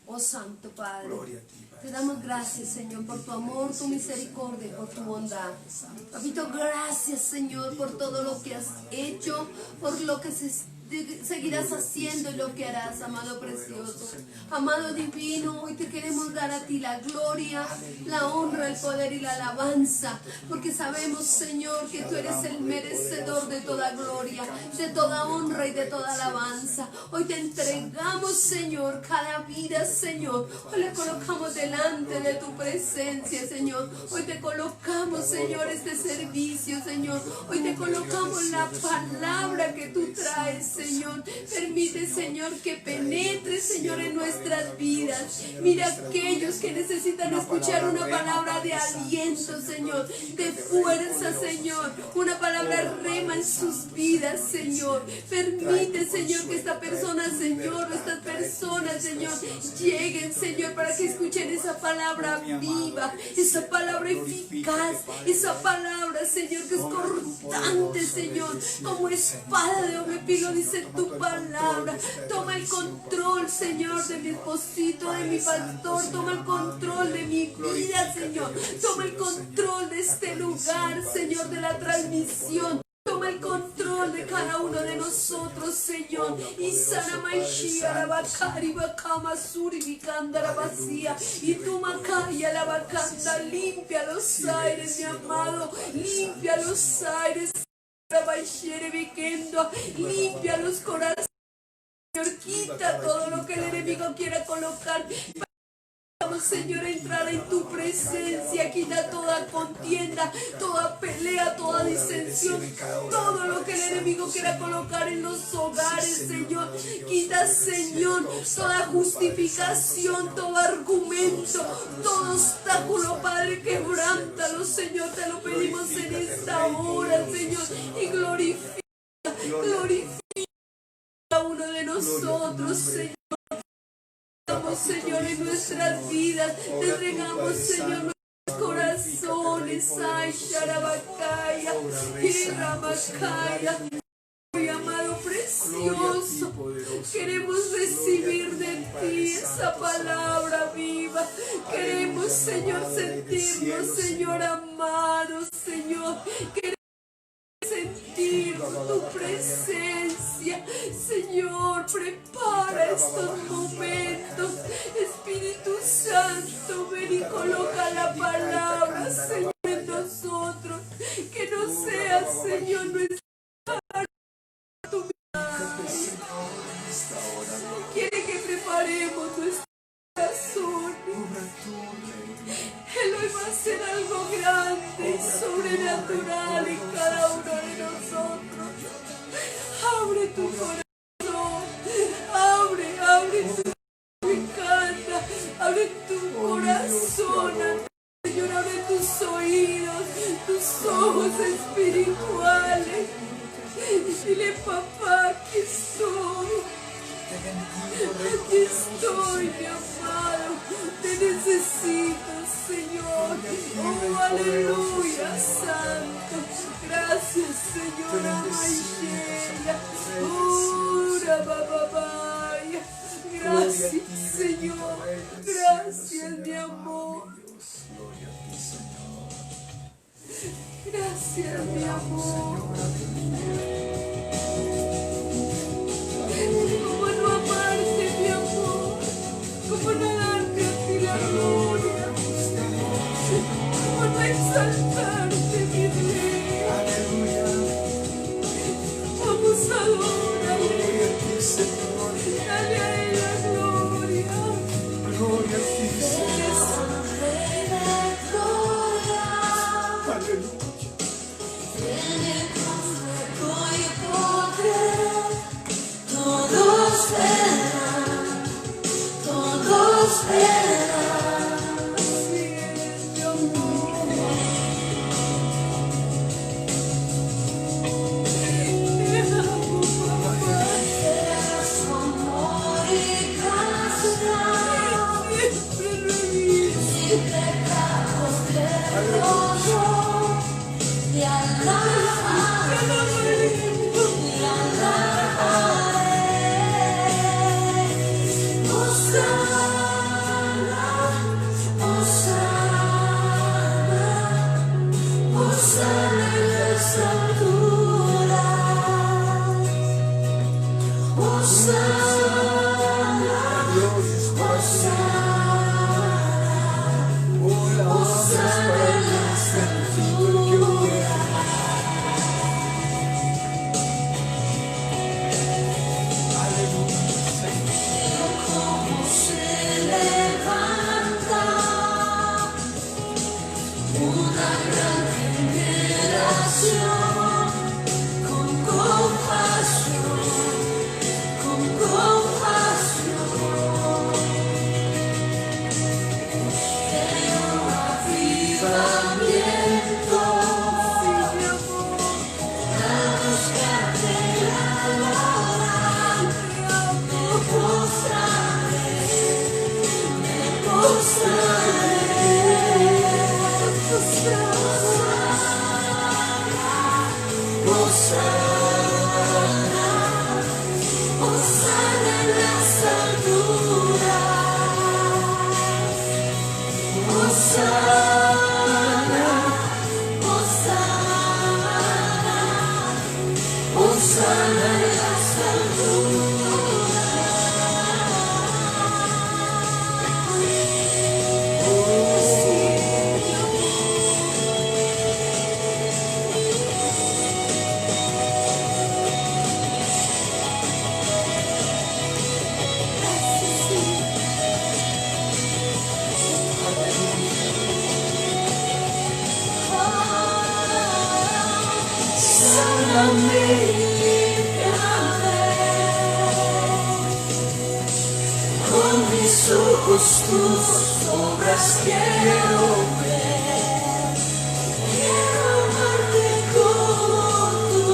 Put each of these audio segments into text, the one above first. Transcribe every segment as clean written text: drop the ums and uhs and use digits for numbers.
Oh Santo Padre, Gloria a ti, Padre te damos Santo, gracias, Señor, por tu amor, tu misericordia y por tu bondad. Papito, gracias, Señor, por todo lo que has hecho, por lo que seguirás haciendo y lo que harás, amado precioso. Amado divino, hoy te queremos dar a ti la gloria, la honra, el poder y la alabanza, porque sabemos, Señor, que tú eres el merecedor de toda gloria, de toda honra y de toda alabanza. Hoy te entregamos, Señor, cada vida, Señor. Hoy la colocamos delante de tu presencia, Señor. Hoy te colocamos, Señor, este servicio, Señor. Hoy te colocamos la palabra que tú traes, Señor. Permite, Señor, que penetre, Señor, en nuestras vidas. Mira aquellos que necesitan escuchar una palabra de aliento, Señor, de fuerza, Señor. Una palabra rema en sus vidas, Señor. Permite, Señor, que esta persona, Señor, estas personas, Señor, lleguen, Señor, para que escuchen esa palabra viva, esa palabra eficaz, esa palabra, Señor, que es cortante, Señor, como espada de doble filo, dice tu palabra. Toma el control, Señor, de mi esposito, de mi pastor. Toma el control de mi vida, Señor. Toma el control de este lugar, Señor, de la transmisión. Toma el control de cada uno de nosotros, Señor. Y sana maishia la bakari bakama suri bikanda la vacía. Y tu macaya la bacanda. Limpia los aires, mi amado. Limpia los aires. Limpia los corazones, Señor. Quita todo lo que el enemigo quiera colocar. Vamos, Señor, a entrar en tu presencia. Quita toda contienda, toda pelea, toda disensión, todo lo que el enemigo quiera colocar en los hogares, Señor. Quita, Señor, toda justificación, todo argumento, todo obstáculo, Padre, quebrántalo, Señor. Te lo pedimos en esta hora, Señor, y glorifica a uno de nosotros, Señor. Señor, en nuestras vidas, te entregamos, Señor, nuestros corazones. Ay, Sharabakaya, Hiramakaya. Mi amado precioso, queremos recibir de ti esa palabra viva. Queremos, Señor, sentirnos, Señor, amados, Señor. Queremos sentir tu presencia, Señor. Prepara estos momentos, Espíritu Santo. Ven y coloca la palabra, Señor, en nosotros. Que no sea, Señor, nuestra tu quiere que preparemos nuestro corazón. Él hoy va a hacer algo grande y sobrenatural en cada uno de nosotros. Abre tu corazón, abre tu, me encanta, abre tu corazón, Señor, abre tus oídos, tus ojos espirituales. Dile, papá, aquí estoy. Aquí estoy, mi amado. Te necesito, Señor. Oh, aleluya, Santo. Gracias, Señora Maishela. Oh, Rabababaya. Gracias, Señor. Gracias, mi amor. Gracias, mi amor. ¿Cómo no amarte, mi amor? ¿Cómo no darte a ti la gloria? ¿Cómo no exaltarte, mi rey? Vamos a adorarle. Dale a él la gloria. Gloria a ti, Señor. Todos verán, todos verán. Será su amor y castidad, sin pecado perdón, y alabaré. Dios es para ti. Oh, la honra es para Dios, bendito el que viene. Aleluya, Señor. Como se levanta una gran generación con compasión, de un avivamiento, a buscarte y adorar, me postraré, Hosana en las alturas, Hosana, Hosana en las Sáname y límpiame, con mis ojos tus obras quiero ver, quiero amarte como tú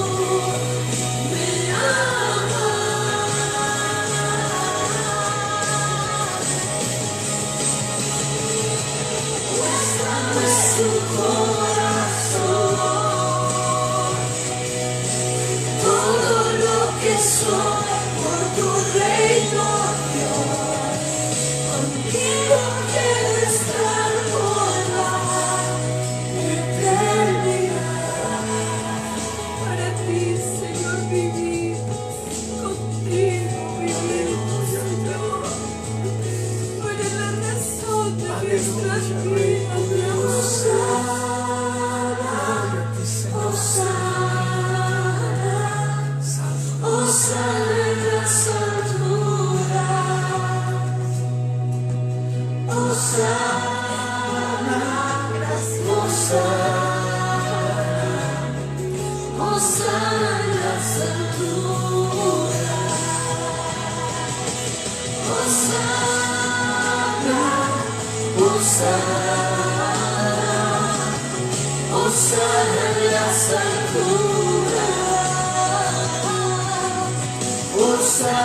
me amas. Muéstrame tu corazón, todo lo que soy por tu reino, Dios. Contigo quiero estar por la eternidad. Para ti, Señor, vivir. Contigo vivir, Señor. Tú eres la razón de nuestras vidas, Dios. Hosana en las alturas, Hosana, Hosana en las alturas, Hosana, Hosana en las alturas. Hosana,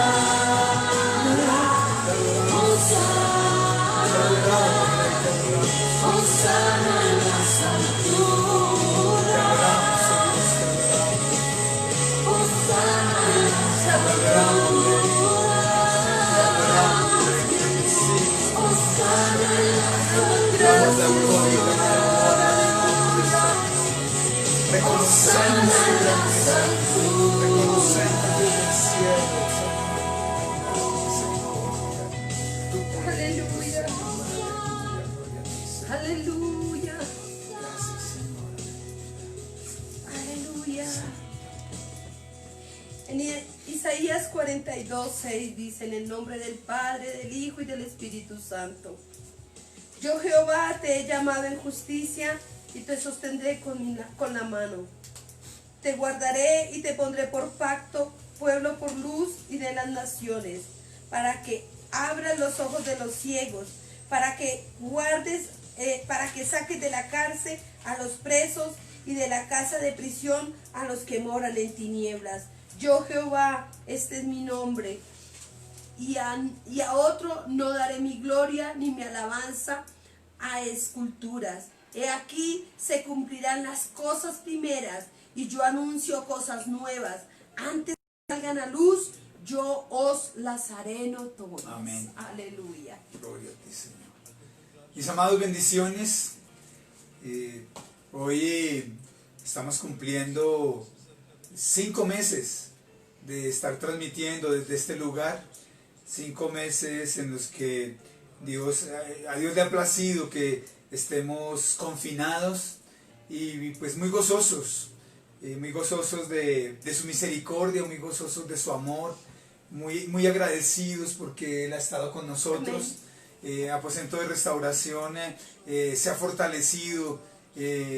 Hosana en las alturas, Hosana en las alturas, Hosana en las alturas, Hosana en las Aleluya. Aleluya. Aleluya. En Isaías 42:6 dice: en el nombre del Padre, del Hijo y del Espíritu Santo. Yo, Jehová, te he llamado en justicia y te sostendré con la mano. Te guardaré y te pondré por pacto, pueblo por luz y de las naciones, para que abras los ojos de los ciegos, para que guardes, para que saques de la cárcel a los presos y de la casa de prisión a los que moran en tinieblas. Yo, Jehová, este es mi nombre, y a otro no daré mi gloria ni mi alabanza a esculturas. He aquí se cumplirán las cosas primeras, y yo anuncio cosas nuevas. Antes que salgan a luz, yo os las haré notorias. Amén. Aleluya. Gloria a ti, Señor. Mis amados, bendiciones. Hoy estamos cumpliendo 5 meses de estar transmitiendo desde este lugar. 5 meses en los que a Dios le ha placido que estemos confinados y pues muy gozosos de su misericordia, muy gozosos de su amor, muy agradecidos porque Él ha estado con nosotros. Aposento de Restauración se ha fortalecido,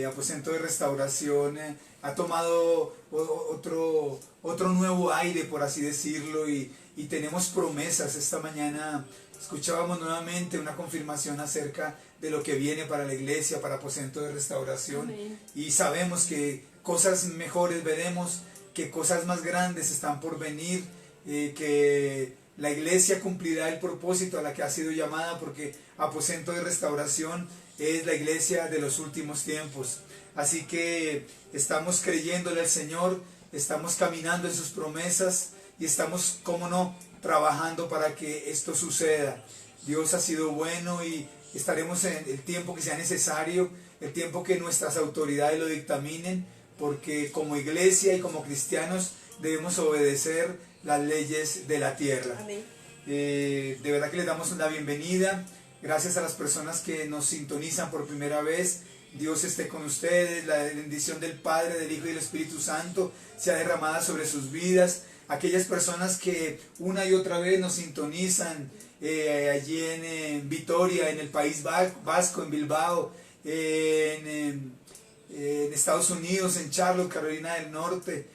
Aposento de Restauración ha tomado otro nuevo aire, por así decirlo, y tenemos promesas. Esta mañana escuchábamos nuevamente una confirmación acerca de lo que viene para la iglesia, para Aposento de Restauración. Amén. Y sabemos que cosas mejores veremos, que cosas más grandes están por venir, que la iglesia cumplirá el propósito a la que ha sido llamada, porque Aposento de Restauración es la iglesia de los últimos tiempos. Así que estamos creyéndole al Señor, estamos caminando en sus promesas y estamos, cómo no, trabajando para que esto suceda. Dios ha sido bueno y estaremos en el tiempo que sea necesario, el tiempo que nuestras autoridades lo dictaminen, porque como iglesia y como cristianos debemos obedecer las leyes de la tierra. Amén. De verdad que les damos la bienvenida. Gracias a las personas que nos sintonizan por primera vez. Dios esté con ustedes. La bendición del Padre, del Hijo y del Espíritu Santo sea derramada sobre sus vidas. Aquellas personas que una y otra vez nos sintonizan allí en Vitoria, en el País Vasco, en Bilbao, en Estados Unidos, en Charlotte, Carolina del Norte,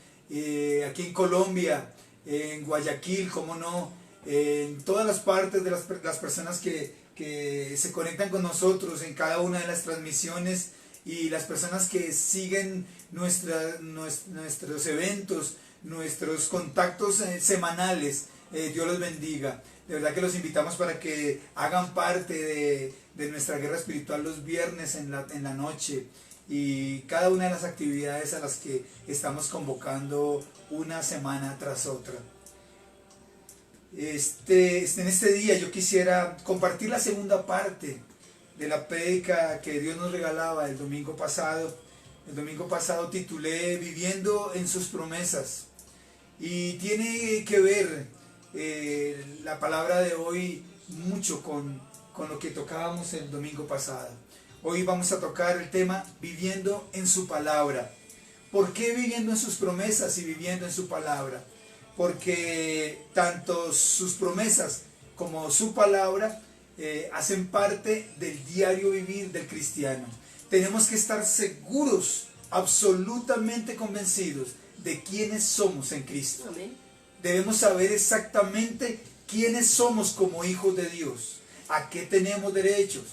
aquí en Colombia, en Guayaquil, cómo no, en todas las partes de las personas que se conectan con nosotros en cada una de las transmisiones, y las personas que siguen nuestros eventos, nuestros contactos semanales. Dios los bendiga. De verdad que los invitamos para que hagan parte de nuestra guerra espiritual los viernes en la noche, y cada una de las actividades a las que estamos convocando una semana tras otra. En este día yo quisiera compartir la segunda parte de la prédica que Dios nos regalaba el domingo pasado. El domingo pasado titulé Viviendo en sus promesas, y tiene que ver la palabra de hoy mucho con lo que tocábamos el domingo pasado. Hoy vamos a tocar el tema viviendo en su palabra. ¿Por qué viviendo en sus promesas y viviendo en su palabra? Porque tanto sus promesas como su palabra hacen parte del diario vivir del cristiano. Tenemos que estar seguros, absolutamente convencidos de quiénes somos en Cristo. Amén. Debemos saber exactamente quiénes somos como hijos de Dios, a qué tenemos derechos,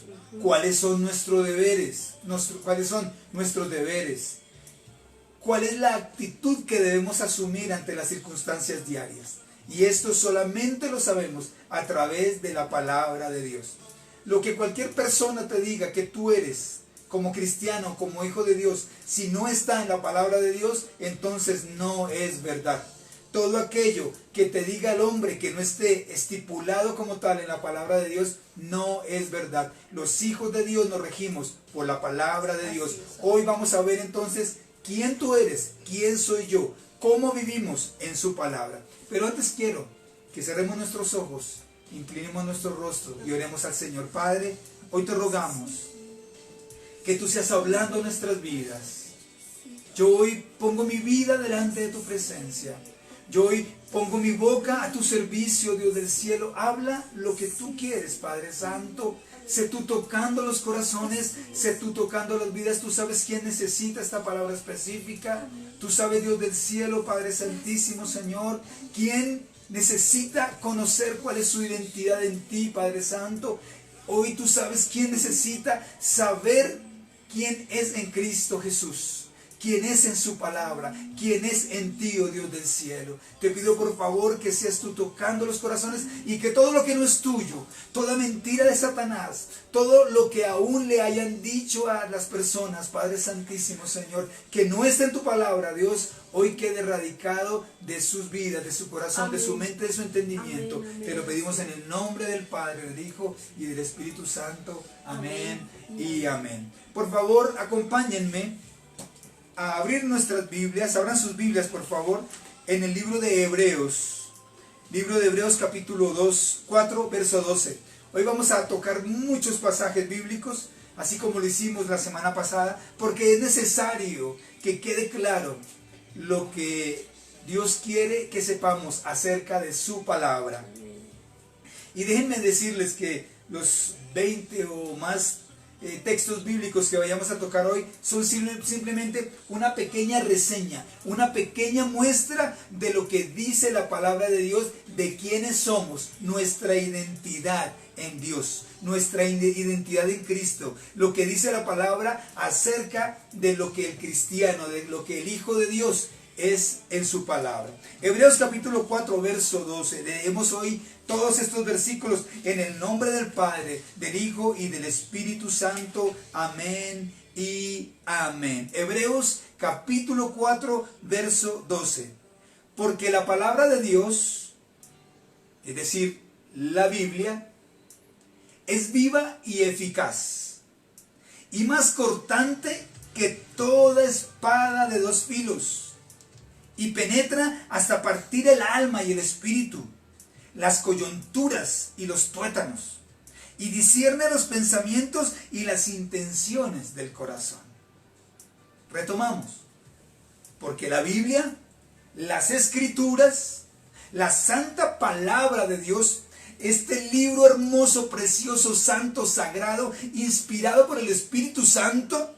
cuáles son nuestros deberes, cuál es la actitud que debemos asumir ante las circunstancias diarias. Y esto solamente lo sabemos a través de la palabra de Dios. Lo que cualquier persona te diga que tú eres como cristiano, como hijo de Dios, si no está en la palabra de Dios, entonces no es verdad. Todo aquello que te diga el hombre que no esté estipulado como tal en la palabra de Dios, no es verdad. Los hijos de Dios nos regimos por la palabra de Dios. Hoy vamos a ver entonces quién tú eres, quién soy yo, cómo vivimos en su palabra. Pero antes quiero que cerremos nuestros ojos, inclinemos nuestro rostro y oremos al Señor. Padre, hoy te rogamos que tú seas hablando en nuestras vidas. Yo hoy pongo mi vida delante de tu presencia. Yo hoy pongo mi boca a tu servicio, Dios del cielo. Habla lo que tú quieres, Padre Santo. Sé tú tocando los corazones, sé tú tocando las vidas. Tú sabes quién necesita esta palabra específica. Tú sabes, Dios del cielo, Padre Santísimo, Señor, quién necesita conocer cuál es su identidad en ti, Padre Santo. Hoy tú sabes quién necesita saber quién es en Cristo Jesús, quién es en su palabra, quién es en ti, oh Dios del cielo. Te pido por favor que seas tú tocando los corazones y que todo lo que no es tuyo, toda mentira de Satanás, todo lo que aún le hayan dicho a las personas, Padre Santísimo, Señor, que no está en tu palabra, Dios, hoy quede erradicado de sus vidas, de su corazón, amén, de su mente, de su entendimiento. Amén, amén. Te lo pedimos en el nombre del Padre, del Hijo y del Espíritu Santo. Amén, amén y amén. Por favor, acompáñenme a abrir nuestras Biblias. Abran sus Biblias, por favor, en el libro de Hebreos capítulo 4, verso 12. Hoy vamos a tocar muchos pasajes bíblicos, así como lo hicimos la semana pasada, porque es necesario que quede claro lo que Dios quiere que sepamos acerca de su palabra. Y déjenme decirles que los 20 o más textos bíblicos que vayamos a tocar hoy son simplemente una pequeña reseña, una pequeña muestra de lo que dice la palabra de Dios, de quiénes somos, nuestra identidad en Dios, nuestra identidad en Cristo, lo que dice la palabra acerca de lo que el cristiano, de lo que el Hijo de Dios es en su palabra. Hebreos capítulo 4, verso 12. Leemos hoy todos estos versículos en el nombre del Padre, del Hijo y del Espíritu Santo. Amén y amén. Hebreos capítulo 4, verso 12. Porque la palabra de Dios, es decir, la Biblia, es viva y eficaz, y más cortante que toda espada de dos filos, y penetra hasta partir el alma y el espíritu, las coyunturas y los tuétanos, y discierne los pensamientos y las intenciones del corazón. Retomamos. Porque la Biblia, las Escrituras, la santa palabra de Dios, este libro hermoso, precioso, santo, sagrado, inspirado por el Espíritu Santo,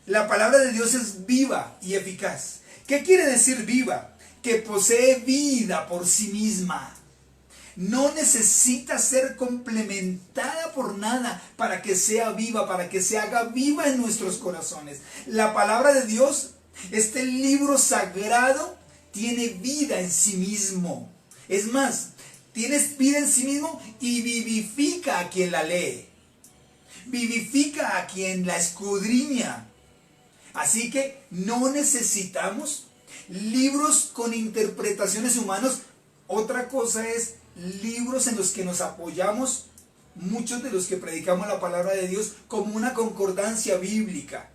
la palabra de Dios es viva y eficaz. ¿Qué quiere decir viva? Que posee vida por sí misma. No necesita ser complementada por nada para que sea viva, para que se haga viva en nuestros corazones. La palabra de Dios, este libro sagrado, tiene vida en sí mismo. Es más, tiene vida en sí mismo y vivifica a quien la lee. Vivifica a quien la escudriña. Así que no necesitamos libros con interpretaciones humanas. Otra cosa es libros en los que nos apoyamos, muchos de los que predicamos la palabra de Dios, como una concordancia bíblica.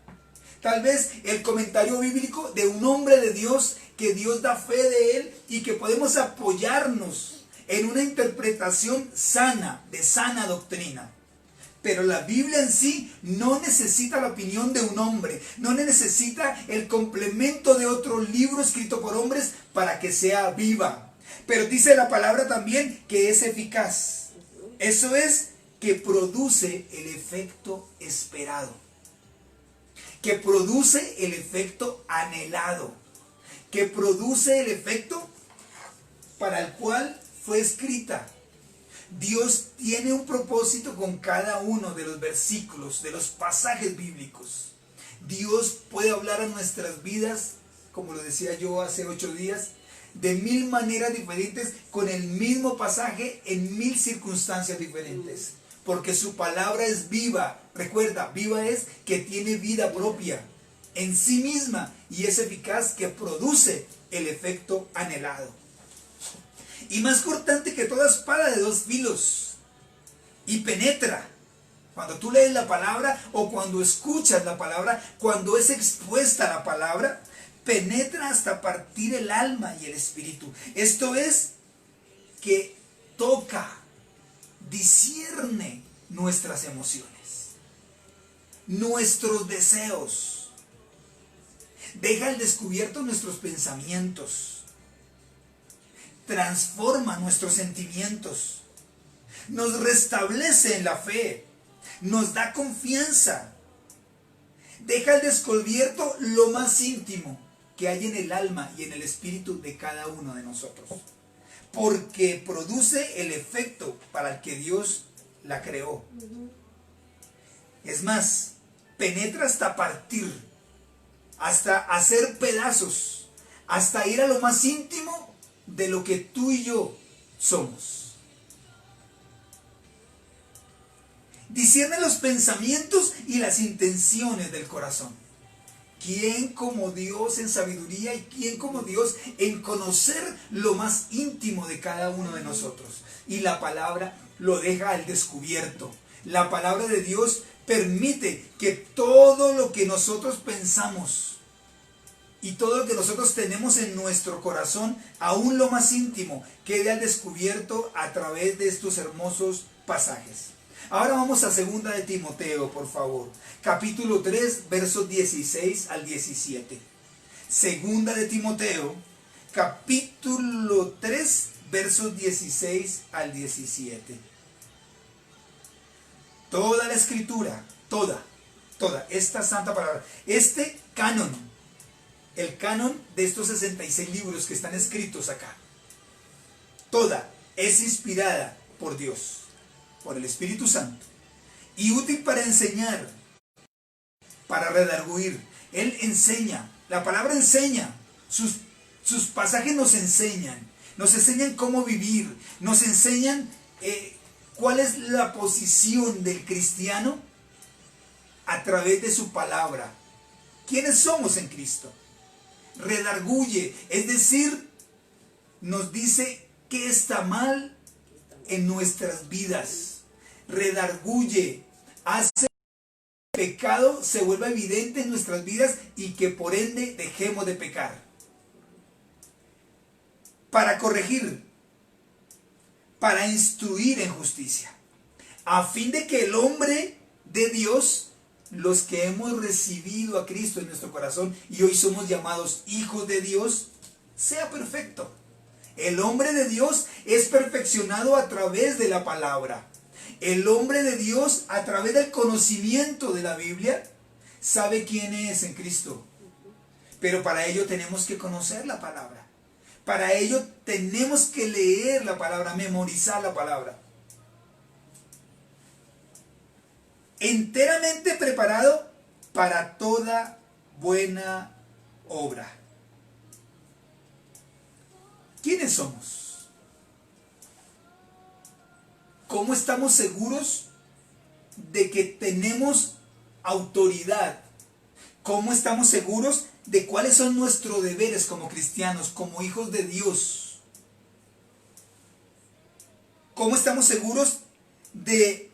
Tal vez el comentario bíblico de un hombre de Dios, que Dios da fe de él y que podemos apoyarnos en una interpretación sana, de sana doctrina. Pero la Biblia en sí no necesita la opinión de un hombre, no necesita el complemento de otro libro escrito por hombres para que sea viva. Pero dice la palabra también que es eficaz. Eso es, que produce el efecto esperado, que produce el efecto anhelado, que produce el efecto para el cual fue escrita. Dios tiene un propósito con cada uno de los versículos, de los pasajes bíblicos. Dios puede hablar a nuestras vidas, como lo decía yo hace 8 días, de 1000 maneras diferentes, con el mismo pasaje en 1000 circunstancias diferentes. Porque su palabra es viva. Recuerda, viva es que tiene vida propia en sí misma y es eficaz, que produce el efecto anhelado. Y más cortante que toda espada de dos filos, y penetra. Cuando tú lees la palabra o cuando escuchas la palabra, cuando es expuesta la palabra, penetra hasta partir el alma y el espíritu. Esto es, que toca, discierne nuestras emociones, nuestros deseos, deja al descubierto nuestros pensamientos, transforma nuestros sentimientos, nos restablece en la fe, nos da confianza, deja al descubierto lo más íntimo que hay en el alma y en el espíritu de cada uno de nosotros, porque produce el efecto para el que Dios la creó. Es más, penetra hasta partir, hasta hacer pedazos, hasta ir a lo más íntimo de lo que tú y yo somos. Discierne los pensamientos y las intenciones del corazón. ¿Quién como Dios en sabiduría y quién como Dios en conocer lo más íntimo de cada uno de nosotros? Y la palabra lo deja al descubierto. La palabra de Dios permite que todo lo que nosotros pensamos y todo lo que nosotros tenemos en nuestro corazón, aún lo más íntimo, quede al descubierto a través de estos hermosos pasajes. Ahora vamos a 2 de Timoteo, por favor. Capítulo 3, versos 16 al 17. 2 de Timoteo, capítulo 3, versos 16 al 17. Toda la escritura, toda esta santa palabra, este canon, el canon de estos 66 libros que están escritos acá, toda es inspirada por Dios, por el Espíritu Santo, y útil para enseñar, para redarguir. Él enseña, la palabra enseña, sus pasajes nos enseñan cómo vivir, nos enseñan cuál es la posición del cristiano a través de su palabra. ¿Quiénes somos en Cristo? Redarguye, es decir, nos dice qué está mal en nuestras vidas. Redarguye, hace que el pecado se vuelva evidente en nuestras vidas y que por ende dejemos de pecar. Para corregir, para instruir en justicia, a fin de que el hombre de Dios, los que hemos recibido a Cristo en nuestro corazón y hoy somos llamados hijos de Dios, sea perfecto. El hombre de Dios es perfeccionado a través de la palabra. El hombre de Dios, a través del conocimiento de la Biblia, sabe quién es en Cristo. Pero para ello tenemos que conocer la palabra. Para ello tenemos que leer la palabra, memorizar la palabra. Enteramente preparado para toda buena obra. ¿Quiénes somos? ¿Cómo estamos seguros de que tenemos autoridad? ¿Cómo estamos seguros de cuáles son nuestros deberes como cristianos, como hijos de Dios? ¿Cómo estamos seguros de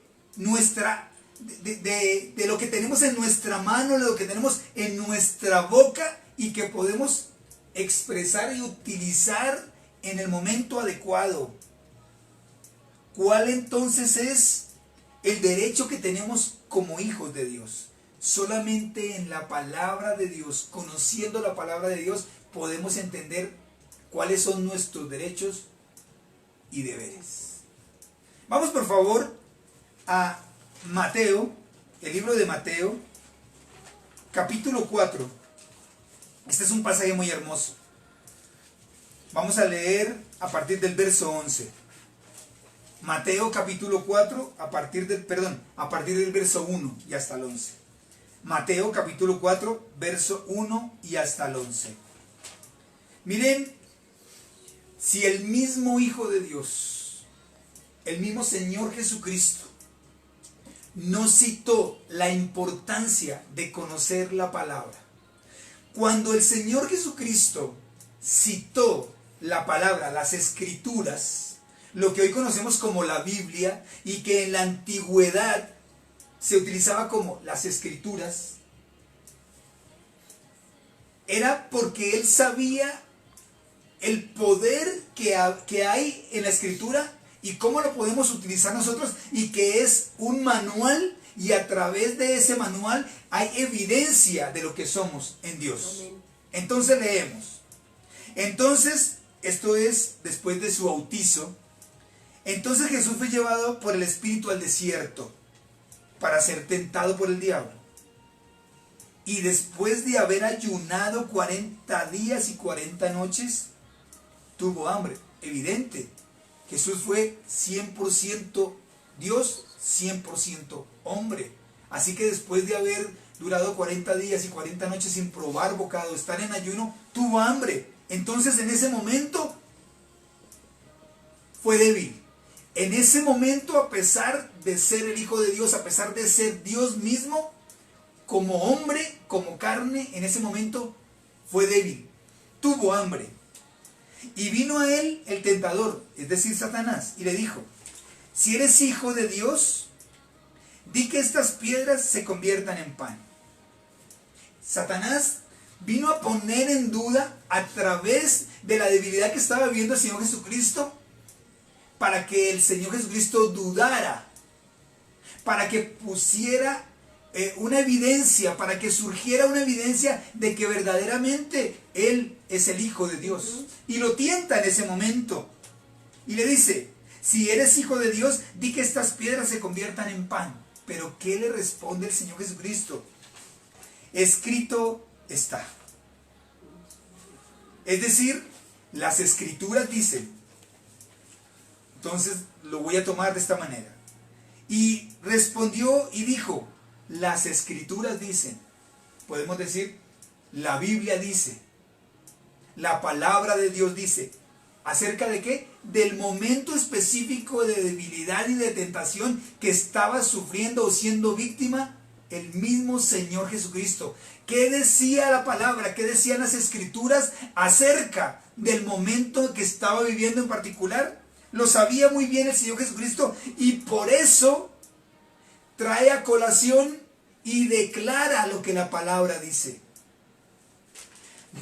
de lo que tenemos en nuestra mano, de lo que tenemos en nuestra boca y que podemos expresar y utilizar en el momento adecuado? ¿Cuál entonces es el derecho que tenemos como hijos de Dios? Solamente en la palabra de Dios, conociendo la palabra de Dios, podemos entender cuáles son nuestros derechos y deberes. Vamos por favor a Mateo, el libro de Mateo, capítulo 4. Este es un pasaje muy hermoso. Vamos a leer a partir del verso 11. Mateo capítulo 4, a partir del verso 1 y hasta el 11. Mateo capítulo 4, verso 1 y hasta el 11. Miren, si el mismo Hijo de Dios, el mismo Señor Jesucristo, nos citó la importancia de conocer la palabra. Cuando el Señor Jesucristo citó la palabra, las Escrituras, lo que hoy conocemos como la Biblia y que en la antigüedad se utilizaba como las Escrituras, era porque Él sabía el poder que hay en la Escritura y cómo lo podemos utilizar nosotros, y que es un manual, y a través de ese manual hay evidencia de lo que somos en Dios. Entonces leemos. Entonces, esto es después de su bautizo. Entonces Jesús fue llevado por el Espíritu al desierto para ser tentado por el diablo. Y después de haber ayunado 40 días y 40 noches, tuvo hambre. Evidente. Jesús fue 100% Dios, 100% hombre. Así que después de haber durado 40 días y 40 noches sin probar bocado, estar en ayuno, tuvo hambre. Entonces en ese momento fue débil. En ese momento, a pesar de ser el Hijo de Dios, a pesar de ser Dios mismo, como hombre, como carne, en ese momento fue débil. Tuvo hambre. Y vino a él el tentador, es decir, Satanás, y le dijo: si eres hijo de Dios, di que estas piedras se conviertan en pan. Satanás vino a poner en duda a través de la debilidad que estaba viviendo el Señor Jesucristo, para que el Señor Jesucristo dudara, para que pusiera una evidencia, para que surgiera una evidencia de que verdaderamente Él es el Hijo de Dios. Y lo tienta en ese momento. Y le dice, si eres Hijo de Dios, di que estas piedras se conviertan en pan. Pero ¿qué le responde el Señor Jesucristo? Escrito está. Es decir, las Escrituras dicen. Entonces lo voy a tomar de esta manera. Y respondió y dijo, las Escrituras dicen. Podemos decir, la Biblia dice. La palabra de Dios dice. ¿Acerca de qué? Del momento específico de debilidad y de tentación que estaba sufriendo o siendo víctima el mismo Señor Jesucristo. ¿Qué decía la palabra? ¿Qué decían las Escrituras acerca del momento que estaba viviendo en particular? Lo sabía muy bien el Señor Jesucristo y por eso trae a colación y declara lo que la palabra dice.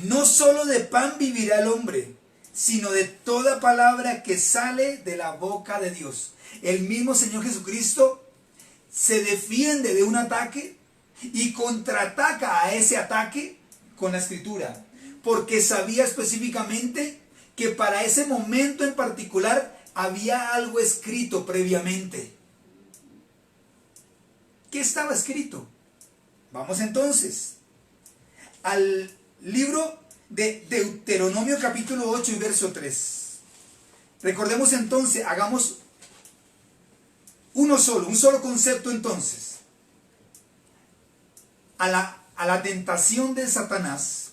No solo de pan vivirá el hombre, sino de toda palabra que sale de la boca de Dios. El mismo Señor Jesucristo se defiende de un ataque y contraataca a ese ataque con la Escritura, porque sabía específicamente que para ese momento en particular había algo escrito previamente. ¿Qué estaba escrito? Vamos entonces al libro de Deuteronomio capítulo 8 y verso 3. Recordemos entonces, hagamos un solo concepto entonces. A la tentación de Satanás,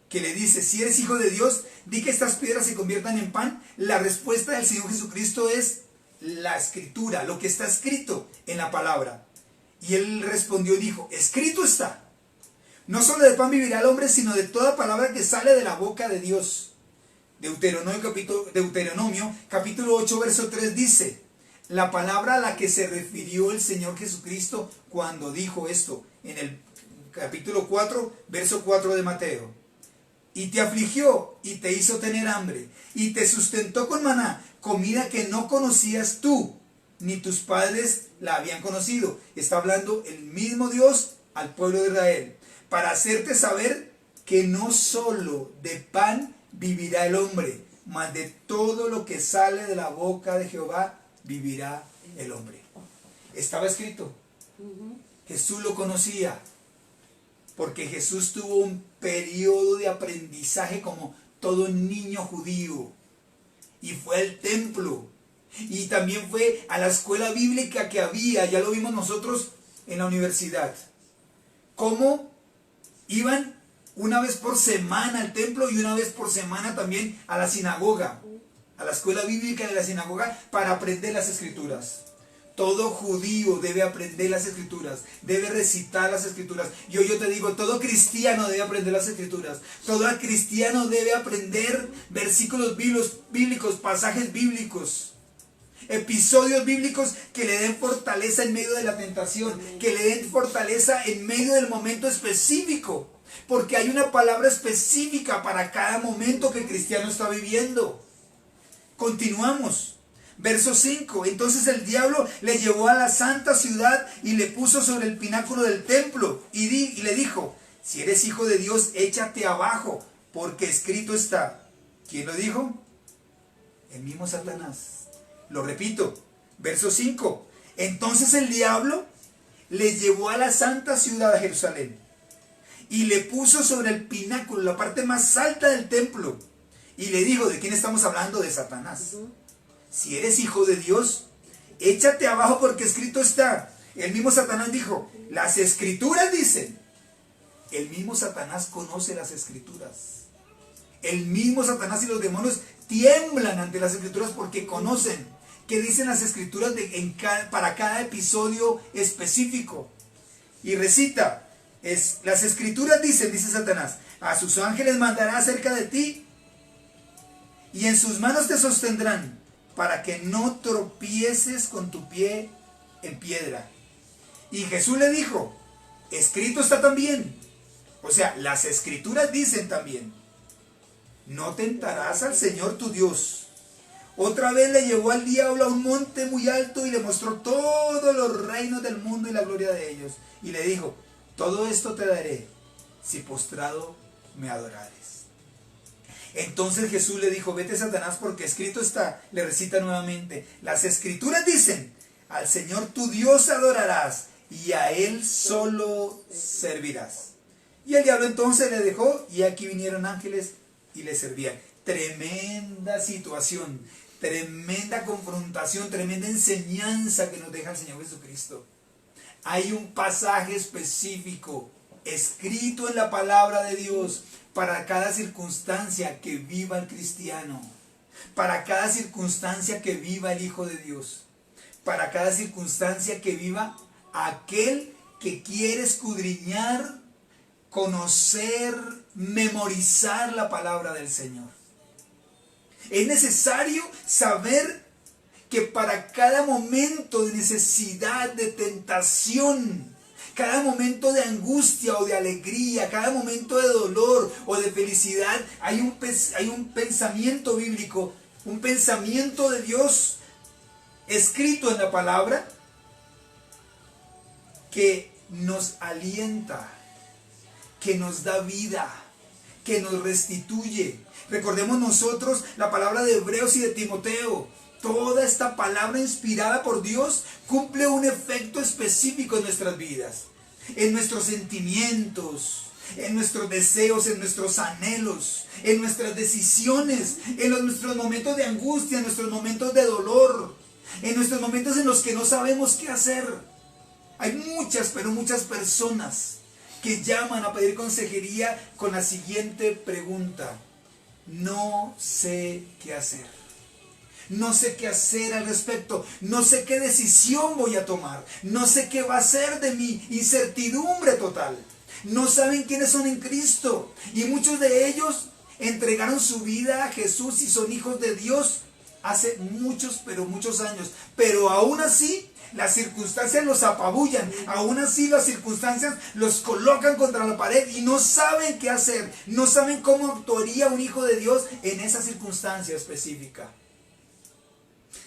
que le dice, si eres hijo de Dios, di que estas piedras se conviertan en pan. La respuesta del Señor Jesucristo es la Escritura, lo que está escrito en la palabra. Y él respondió y dijo, escrito está. No solo de pan vivirá el hombre, sino de toda palabra que sale de la boca de Dios. Deuteronomio capítulo 8, verso 3 dice, la palabra a la que se refirió el Señor Jesucristo cuando dijo esto, en el capítulo 4, verso 4 de Mateo. Y te afligió y te hizo tener hambre, y te sustentó con maná, comida que no conocías tú, ni tus padres la habían conocido. Está hablando el mismo Dios al pueblo de Israel, para hacerte saber que no solo de pan vivirá el hombre, mas de todo lo que sale de la boca de Jehová vivirá el hombre. Estaba escrito. Jesús lo conocía, porque Jesús tuvo un periodo de aprendizaje como todo niño judío, y fue al templo, y también fue a la escuela bíblica que había. Ya lo vimos nosotros en la universidad, cómo iban una vez por semana al templo y una vez por semana también a la sinagoga, a la escuela bíblica de la sinagoga, para aprender las Escrituras. Todo judío debe aprender las Escrituras, debe recitar las Escrituras. Yo te digo, todo cristiano debe aprender las Escrituras. Todo cristiano debe aprender versículos bíblicos, pasajes bíblicos, episodios bíblicos que le den fortaleza en medio de la tentación, que le den fortaleza en medio del momento específico, porque hay una palabra específica para cada momento que el cristiano está viviendo. Continuamos. Verso 5. Entonces el diablo le llevó a la santa ciudad y le puso sobre el pináculo del templo y le dijo, si eres hijo de Dios, échate abajo, porque escrito está. ¿Quién lo dijo? El mismo Satanás. Lo repito, verso 5. Entonces el diablo le llevó a la santa ciudad de Jerusalén y le puso sobre el pináculo, la parte más alta del templo, y le dijo, ¿de quién estamos hablando? De Satanás. Si eres hijo de Dios, échate abajo, porque escrito está. El mismo Satanás dijo, las Escrituras dicen. El mismo Satanás conoce las Escrituras. El mismo Satanás y los demonios tiemblan ante las Escrituras porque conocen qué dicen las Escrituras para cada episodio específico. Y recita, las Escrituras dicen, dice Satanás, a sus ángeles mandará acerca de ti y en sus manos te sostendrán, para que no tropieces con tu pie en piedra. Y Jesús le dijo, escrito está también. O sea, las escrituras dicen también, no tentarás al Señor tu Dios. Otra vez le llevó al diablo a un monte muy alto y le mostró todos los reinos del mundo y la gloria de ellos. Y le dijo, todo esto te daré si postrado me adorares. Entonces Jesús le dijo, vete Satanás, porque escrito está, le recita nuevamente, las escrituras dicen, al Señor tu Dios adorarás y a Él solo servirás. Y el diablo entonces le dejó y aquí vinieron ángeles y le servían. Tremenda situación, tremenda confrontación, tremenda enseñanza que nos deja el Señor Jesucristo. Hay un pasaje específico escrito en la palabra de Dios para cada circunstancia que viva el cristiano, para cada circunstancia que viva el Hijo de Dios, para cada circunstancia que viva aquel que quiere escudriñar, conocer, memorizar la palabra del Señor. Es necesario saber que para cada momento de necesidad, de tentación, cada momento de angustia o de alegría, cada momento de dolor o de felicidad, hay un pensamiento bíblico, un pensamiento de Dios escrito en la palabra que nos alienta, que nos da vida, que nos restituye. Recordemos nosotros la palabra de Hebreos y de Timoteo. Toda esta palabra inspirada por Dios cumple un efecto específico en nuestras vidas, en nuestros sentimientos, en nuestros deseos, en nuestros anhelos, en nuestras decisiones, en nuestros momentos de angustia, en nuestros momentos de dolor, en nuestros momentos en los que no sabemos qué hacer. Hay muchas, pero muchas personas que llaman a pedir consejería con la siguiente pregunta: no sé qué hacer. No sé qué hacer al respecto. No sé qué decisión voy a tomar. No sé qué va a ser de mí. Incertidumbre total. No saben quiénes son en Cristo. Y muchos de ellos entregaron su vida a Jesús y son hijos de Dios hace muchos, pero muchos años. Pero aún así, las circunstancias los apabullan. Aún así, las circunstancias los colocan contra la pared y no saben qué hacer. No saben cómo actuaría un hijo de Dios en esa circunstancia específica.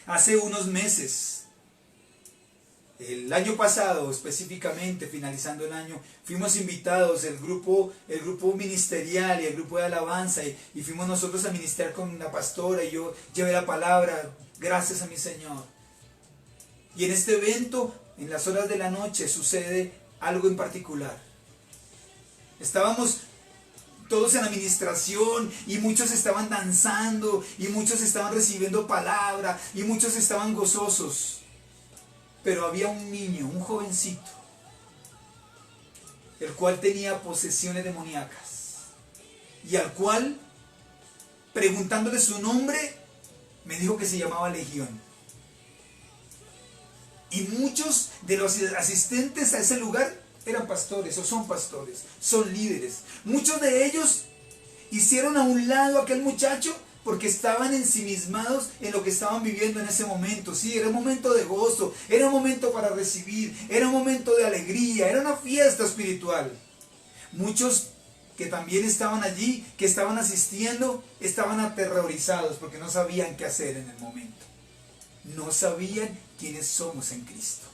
Hace unos meses, el año pasado específicamente, finalizando el año, fuimos invitados, el grupo ministerial y el grupo de alabanza, y fuimos nosotros a ministrar con la pastora, y yo llevé la palabra, gracias a mi Señor. Y en este evento, en las horas de la noche, sucede algo en particular. Estábamos todos en administración y muchos estaban danzando y muchos estaban recibiendo palabra y muchos estaban gozosos. Pero había un niño, un jovencito, el cual tenía posesiones demoníacas y al cual, preguntándole su nombre, me dijo que se llamaba Legión. Y muchos de los asistentes a ese lugar eran pastores o son pastores, son líderes. Muchos de ellos hicieron a un lado a aquel muchacho porque estaban ensimismados en lo que estaban viviendo en ese momento. Sí, era un momento de gozo, era un momento para recibir, era un momento de alegría, era una fiesta espiritual. Muchos que también estaban allí, que estaban asistiendo, estaban aterrorizados porque no sabían qué hacer en el momento. No sabían quiénes somos en Cristo.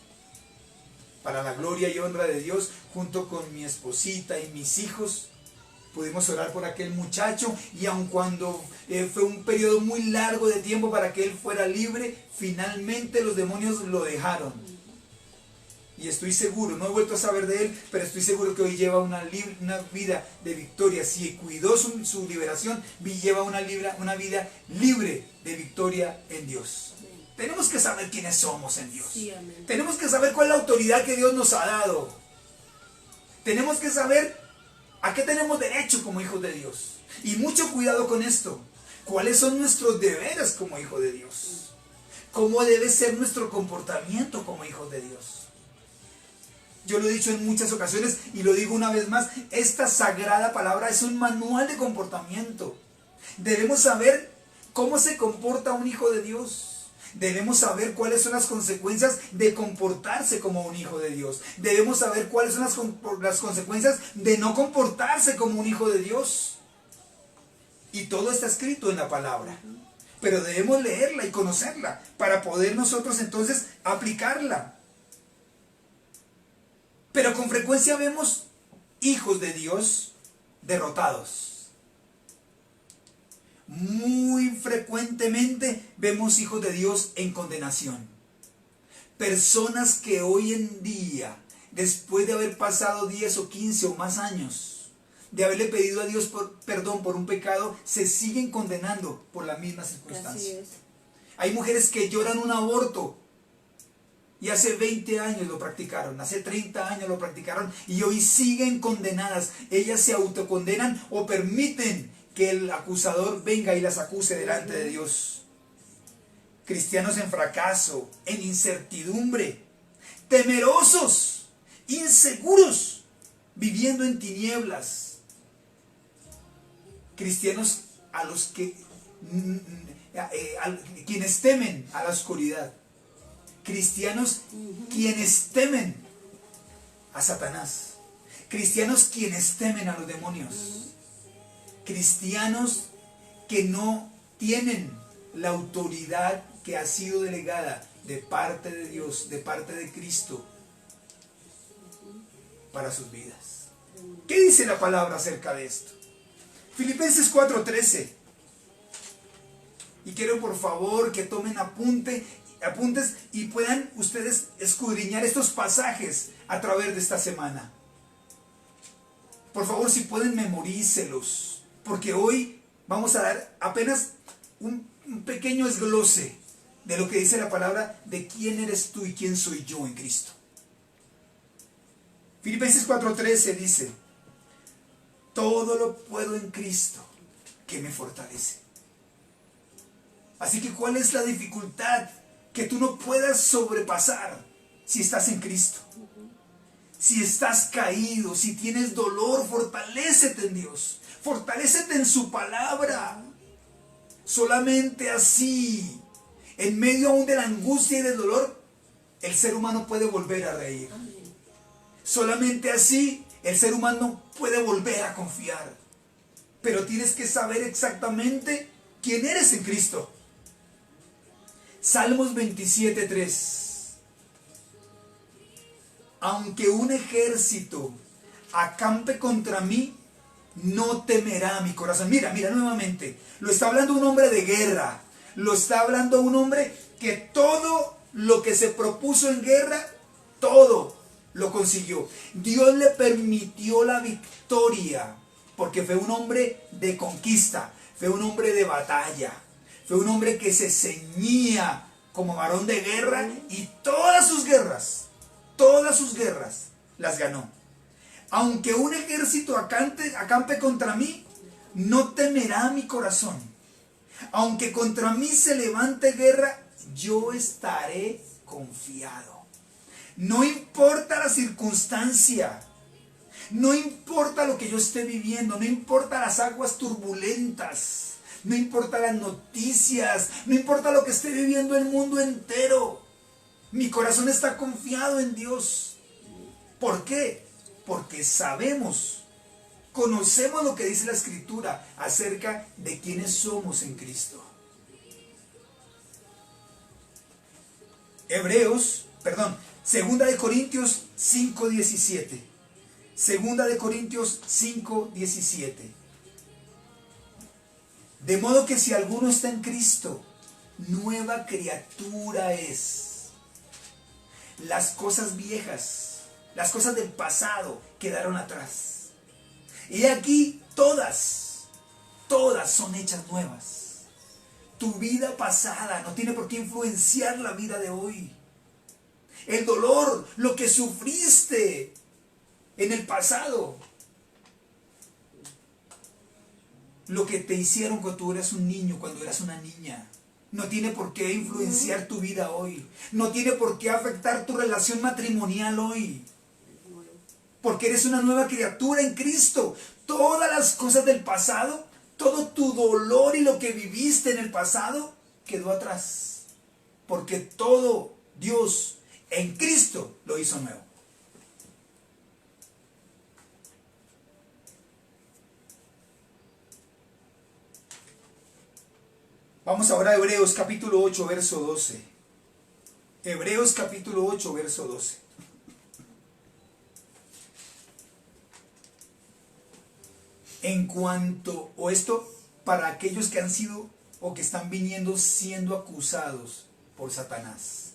Para la gloria y honra de Dios, junto con mi esposita y mis hijos, pudimos orar por aquel muchacho, y aun cuando fue un periodo muy largo de tiempo para que él fuera libre, finalmente los demonios lo dejaron. Y estoy seguro, no he vuelto a saber de él, pero estoy seguro que hoy lleva una vida de victoria. Si cuidó su liberación, lleva una vida libre de victoria en Dios. Tenemos que saber quiénes somos en Dios. Sí, amén. Tenemos que saber cuál es la autoridad que Dios nos ha dado. Tenemos que saber a qué tenemos derecho como hijos de Dios. Y mucho cuidado con esto. ¿Cuáles son nuestros deberes como hijos de Dios? ¿Cómo debe ser nuestro comportamiento como hijos de Dios? Yo lo he dicho en muchas ocasiones y lo digo una vez más. Esta sagrada palabra es un manual de comportamiento. Debemos saber cómo se comporta un hijo de Dios. Debemos saber cuáles son las consecuencias de comportarse como un hijo de Dios. Debemos saber cuáles son las consecuencias de no comportarse como un hijo de Dios. Y todo está escrito en la palabra. Pero debemos leerla y conocerla para poder nosotros entonces aplicarla. Pero con frecuencia vemos hijos de Dios derrotados. Muy frecuentemente vemos hijos de Dios en condenación. Personas que hoy en día, después de haber pasado 10 o 15 o más años, de haberle pedido a Dios perdón por un pecado, se siguen condenando por la misma circunstancia. Hay mujeres que lloran un aborto y hace 20 años lo practicaron, hace 30 años lo practicaron y hoy siguen condenadas. Ellas se autocondenan o permiten que el acusador venga y las acuse delante de Dios. Cristianos en fracaso, en incertidumbre, temerosos, inseguros, viviendo en tinieblas. Cristianos a los que quienes temen a la oscuridad. Cristianos quienes temen a Satanás. Cristianos quienes temen a los demonios. Cristianos que no tienen la autoridad que ha sido delegada de parte de Dios, de parte de Cristo, para sus vidas. ¿Qué dice la palabra acerca de esto? Filipenses 4:13. Y quiero por favor que tomen apuntes y puedan ustedes escudriñar estos pasajes a través de esta semana. Por favor, si pueden, memorícelos. Porque hoy vamos a dar apenas un pequeño desglose de lo que dice la palabra de quién eres tú y quién soy yo en Cristo. Filipenses 4:13 dice: todo lo puedo en Cristo que me fortalece. Así que ¿cuál es la dificultad que tú no puedas sobrepasar si estás en Cristo? Si estás caído, si tienes dolor, fortalécete en Dios. Fortalécete en su palabra. Solamente así, en medio aún de la angustia y del dolor, el ser humano puede volver a reír. Solamente así, el ser humano puede volver a confiar. Pero tienes que saber exactamente quién eres en Cristo. Salmos 27:3. Aunque un ejército acampe contra mí, no temerá mi corazón. Mira nuevamente. Lo está hablando un hombre de guerra. Lo está hablando un hombre que todo lo que se propuso en guerra, todo lo consiguió. Dios le permitió la victoria porque fue un hombre de conquista, fue un hombre de batalla, fue un hombre que se ceñía como varón de guerra y todas sus guerras las ganó. Aunque un ejército acampe contra mí, no temerá mi corazón. Aunque contra mí se levante guerra, yo estaré confiado. No importa la circunstancia, no importa lo que yo esté viviendo, no importa las aguas turbulentas, no importa las noticias, no importa lo que esté viviendo el mundo entero. Mi corazón está confiado en Dios. ¿Por qué? Porque conocemos lo que dice la Escritura acerca de quiénes somos en Cristo. Segunda de Corintios 5:17. Segunda de Corintios 5:17. De modo que si alguno está en Cristo, nueva criatura es. Las cosas viejas, las cosas del pasado quedaron atrás. Y aquí todas son hechas nuevas. Tu vida pasada no tiene por qué influenciar la vida de hoy. El dolor, lo que sufriste en el pasado, lo que te hicieron cuando tú eras un niño, cuando eras una niña, no tiene por qué influenciar tu vida hoy. No tiene por qué afectar tu relación matrimonial hoy. Porque eres una nueva criatura en Cristo. Todas las cosas del pasado, todo tu dolor y lo que viviste en el pasado, quedó atrás. porque todo Dios en Cristo lo hizo nuevo. Vamos ahora a Hebreos capítulo 8, verso 12. Hebreos capítulo 8, verso 12. En cuanto, o esto para aquellos que han sido o que están viniendo siendo acusados por Satanás.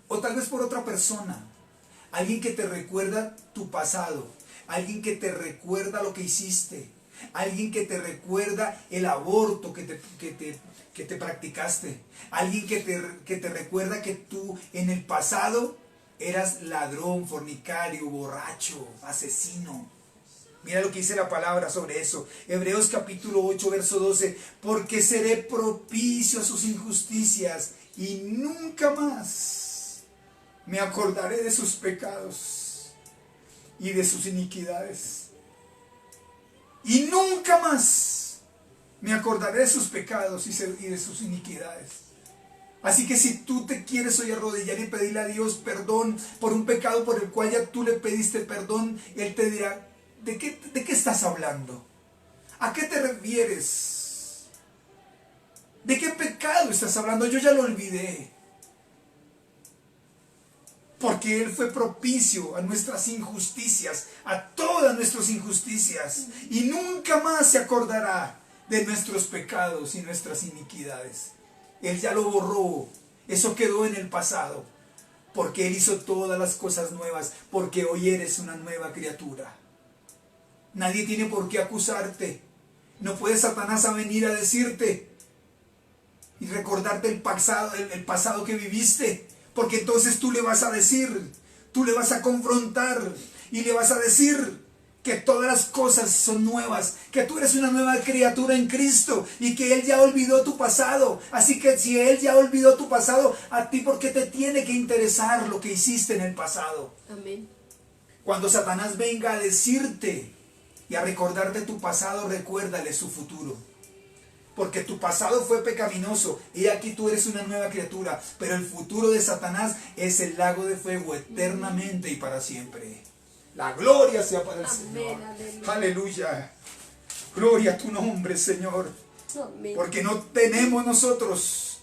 O tal vez por otra persona. Alguien que te recuerda tu pasado. Alguien que te recuerda lo que hiciste. Alguien que te recuerda el aborto que te practicaste. Alguien que te recuerda que tú en el pasado eras ladrón, fornicario, borracho, asesino. Mira lo que dice la palabra sobre eso. Hebreos capítulo 8, verso 12. Porque seré propicio a sus injusticias y nunca más me acordaré de sus pecados y de sus iniquidades. Y nunca más me acordaré de sus pecados y de sus iniquidades. Así que si tú te quieres hoy arrodillar y pedirle a Dios perdón por un pecado por el cual ya tú le pediste perdón, Él te dirá, ¿de qué estás hablando? ¿A qué te refieres? ¿De qué pecado estás hablando? Yo ya lo olvidé. Porque Él fue propicio a nuestras injusticias, a todas nuestras injusticias. Y nunca más se acordará de nuestros pecados y nuestras iniquidades. Él ya lo borró. Eso quedó en el pasado. Porque Él hizo todas las cosas nuevas. Porque hoy eres una nueva criatura. Nadie tiene por qué acusarte. No puede Satanás a venir a decirte y recordarte el pasado que viviste. Porque entonces tú le vas a decir, tú le vas a confrontar y le vas a decir que todas las cosas son nuevas, que tú eres una nueva criatura en Cristo y que Él ya olvidó tu pasado. Así que si Él ya olvidó tu pasado, a ti ¿por qué te tiene que interesar lo que hiciste en el pasado? Amén. Cuando Satanás venga a decirte y a recordarte tu pasado, recuérdale su futuro. Porque tu pasado fue pecaminoso y aquí tú eres una nueva criatura. Pero el futuro de Satanás es el lago de fuego eternamente y para siempre. La gloria sea para el Señor. Amén. Aleluya. Gloria a tu nombre, Señor. Amén. Porque no tenemos nosotros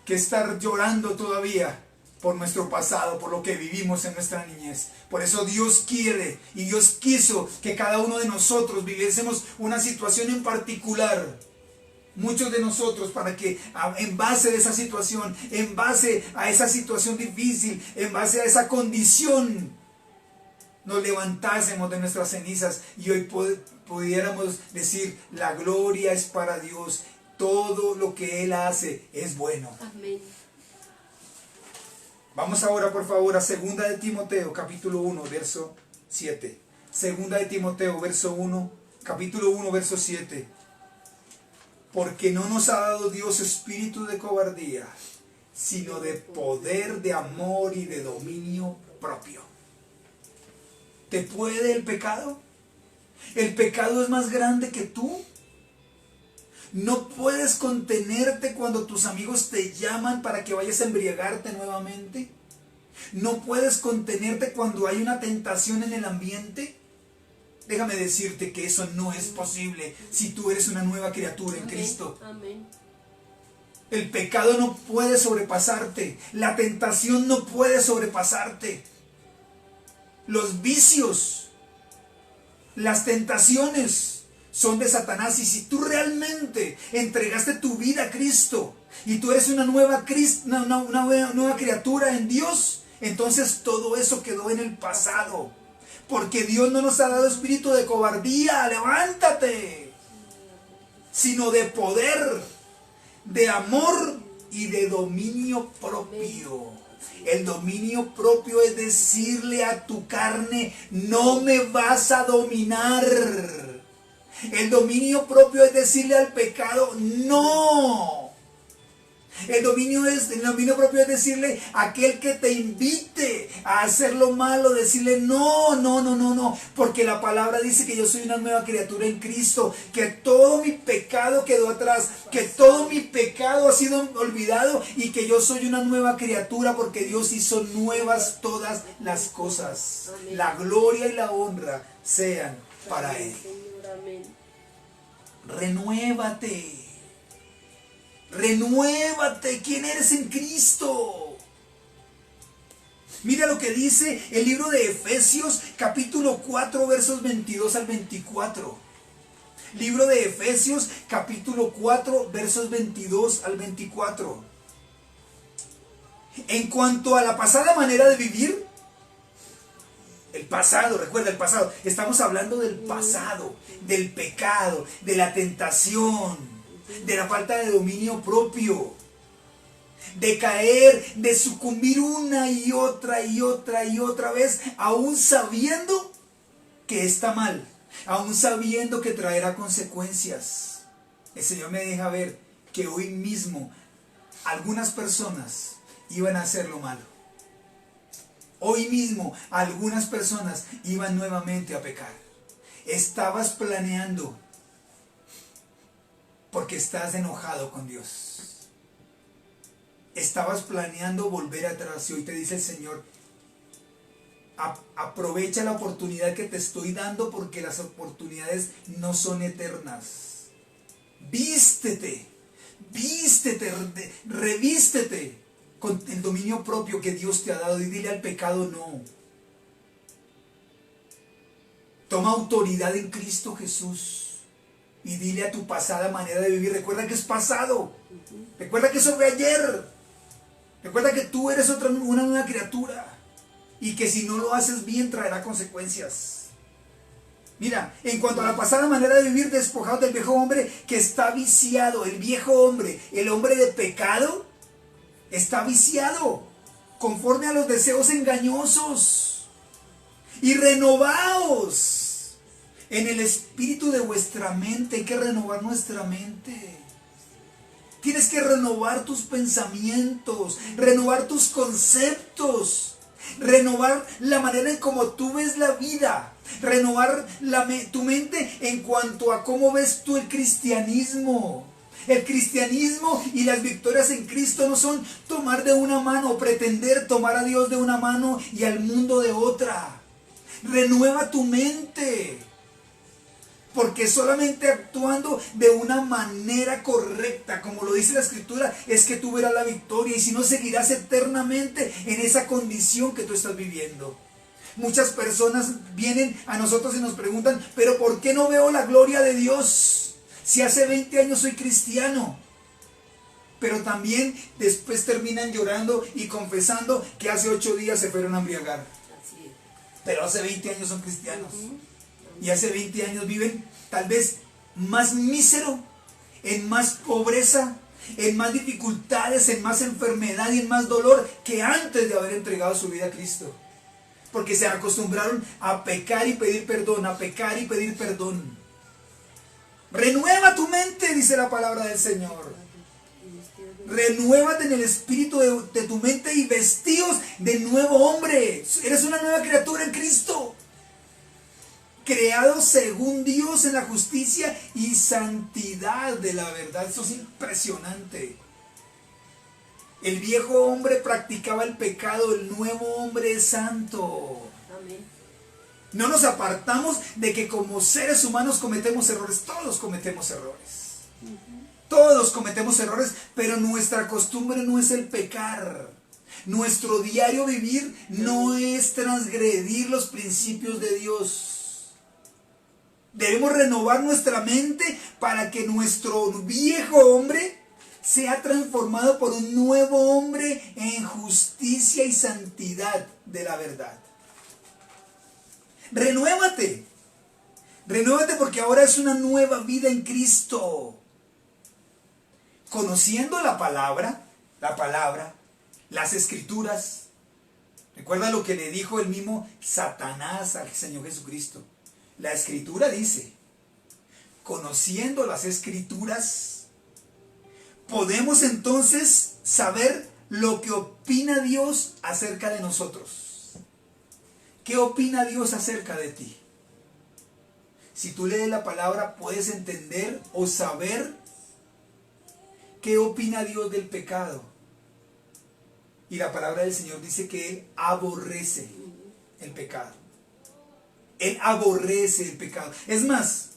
que estar llorando todavía por nuestro pasado, por lo que vivimos en nuestra niñez. Por eso Dios quiere y Dios quiso que cada uno de nosotros viviésemos una situación en particular. Muchos de nosotros, para que en base a esa situación, en base a esa situación difícil, en base a esa condición, nos levantásemos de nuestras cenizas y hoy pudiéramos decir, la gloria es para Dios. Todo lo que Él hace es bueno. Amén. Vamos ahora por favor a 2 de Timoteo capítulo 1 verso 7. 2 de Timoteo capítulo 1 verso 7. Porque no nos ha dado Dios espíritu de cobardía, sino de poder, de amor y de dominio propio. ¿Te puede el pecado? ¿El pecado es más grande que tú? No puedes contenerte cuando tus amigos te llaman para que vayas a embriagarte nuevamente. No puedes contenerte cuando hay una tentación en el ambiente. Déjame decirte que eso no es posible si tú eres una nueva criatura en Cristo. Amén. El pecado no puede sobrepasarte. La tentación no puede sobrepasarte. Los vicios, las tentaciones son de Satanás. Y si tú realmente entregaste tu vida a Cristo y tú eres una nueva criatura en Dios, entonces todo eso quedó en el pasado. Porque Dios no nos ha dado espíritu de cobardía, levántate, sino de poder, de amor y de dominio propio. El dominio propio es decirle a tu carne, no me vas a dominar. El dominio propio es decirle al pecado, no. El dominio propio es decirle a aquel que te invite a hacer lo malo, decirle no, no, no, no, no, porque la palabra dice que yo soy una nueva criatura en Cristo, que todo mi pecado quedó atrás, que todo mi pecado ha sido olvidado y que yo soy una nueva criatura porque Dios hizo nuevas todas las cosas. Amén. La gloria y la honra sean para Él. Señor, amén. Renuévate. Renuévate. ¿Quién eres en Cristo? Mira lo que dice el libro de Efesios, capítulo 4, versos 22 al 24. Libro de Efesios, capítulo 4, versos 22 al 24. En cuanto a la pasada manera de vivir, el pasado, recuerda el pasado, estamos hablando del pasado, del pecado, de la tentación, de la falta de dominio propio, de caer, de sucumbir una y otra y otra y otra vez, aún sabiendo que está mal, aún sabiendo que traerá consecuencias. El Señor me deja ver que hoy mismo algunas personas iban a hacer lo malo. Hoy mismo algunas personas iban nuevamente a pecar. Estabas planeando porque estás enojado con Dios. Estabas planeando volver atrás y hoy te dice el Señor, aprovecha la oportunidad que te estoy dando porque las oportunidades no son eternas. Vístete, revístete con el dominio propio que Dios te ha dado y dile al pecado no. Toma autoridad en Cristo Jesús y dile a tu pasada manera de vivir, recuerda que es pasado, recuerda que eso fue ayer, recuerda que tú eres una nueva criatura y que si no lo haces bien traerá consecuencias. Mira, en cuanto a la pasada manera de vivir, despojados del viejo hombre que está viciado, el viejo hombre, el hombre de pecado, está viciado conforme a los deseos engañosos y renovaos en el espíritu de vuestra mente. Hay que renovar nuestra mente. Tienes que renovar tus pensamientos, renovar tus conceptos, renovar la manera en cómo tú ves la vida, renovar tu mente en cuanto a cómo ves tú el cristianismo. El cristianismo y las victorias en Cristo no son tomar de una mano o pretender tomar a Dios de una mano y al mundo de otra. Renueva tu mente. Porque solamente actuando de una manera correcta, como lo dice la Escritura, es que tú verás la victoria. Y si no, seguirás eternamente en esa condición que tú estás viviendo. Muchas personas vienen a nosotros y nos preguntan, ¿pero por qué no veo la gloria de Dios? Si hace 20 años soy cristiano. Pero también después terminan llorando y confesando que hace 8 días se fueron a embriagar. Así es. Pero hace 20 años son cristianos. Y hace 20 años viven tal vez más mísero, en más pobreza, en más dificultades, en más enfermedad y en más dolor que antes de haber entregado su vida a Cristo. Porque se acostumbraron a pecar y pedir perdón, a pecar y pedir perdón. Renueva tu mente, dice la palabra del Señor. Renuévate en el espíritu de tu mente y vestidos de nuevo hombre. Eres una nueva criatura en Cristo. Creado según Dios en la justicia y santidad de la verdad. Eso es impresionante. El viejo hombre practicaba el pecado, el nuevo hombre es santo. Amén. No nos apartamos de que como seres humanos cometemos errores. Todos cometemos errores. Todos cometemos errores, pero nuestra costumbre no es el pecar. Nuestro diario vivir no es transgredir los principios de Dios. Debemos renovar nuestra mente para que nuestro viejo hombre sea transformado por un nuevo hombre en justicia y santidad de la verdad. Renuévate. Renuévate porque ahora es una nueva vida en Cristo. Conociendo la palabra, las escrituras. Recuerda lo que le dijo el mismo Satanás al Señor Jesucristo. La escritura dice, conociendo las escrituras, podemos entonces saber lo que opina Dios acerca de nosotros. ¿Qué opina Dios acerca de ti? Si tú lees la palabra, puedes entender o saber qué opina Dios del pecado. Y la palabra del Señor dice que Él aborrece el pecado. Él aborrece el pecado. Es más,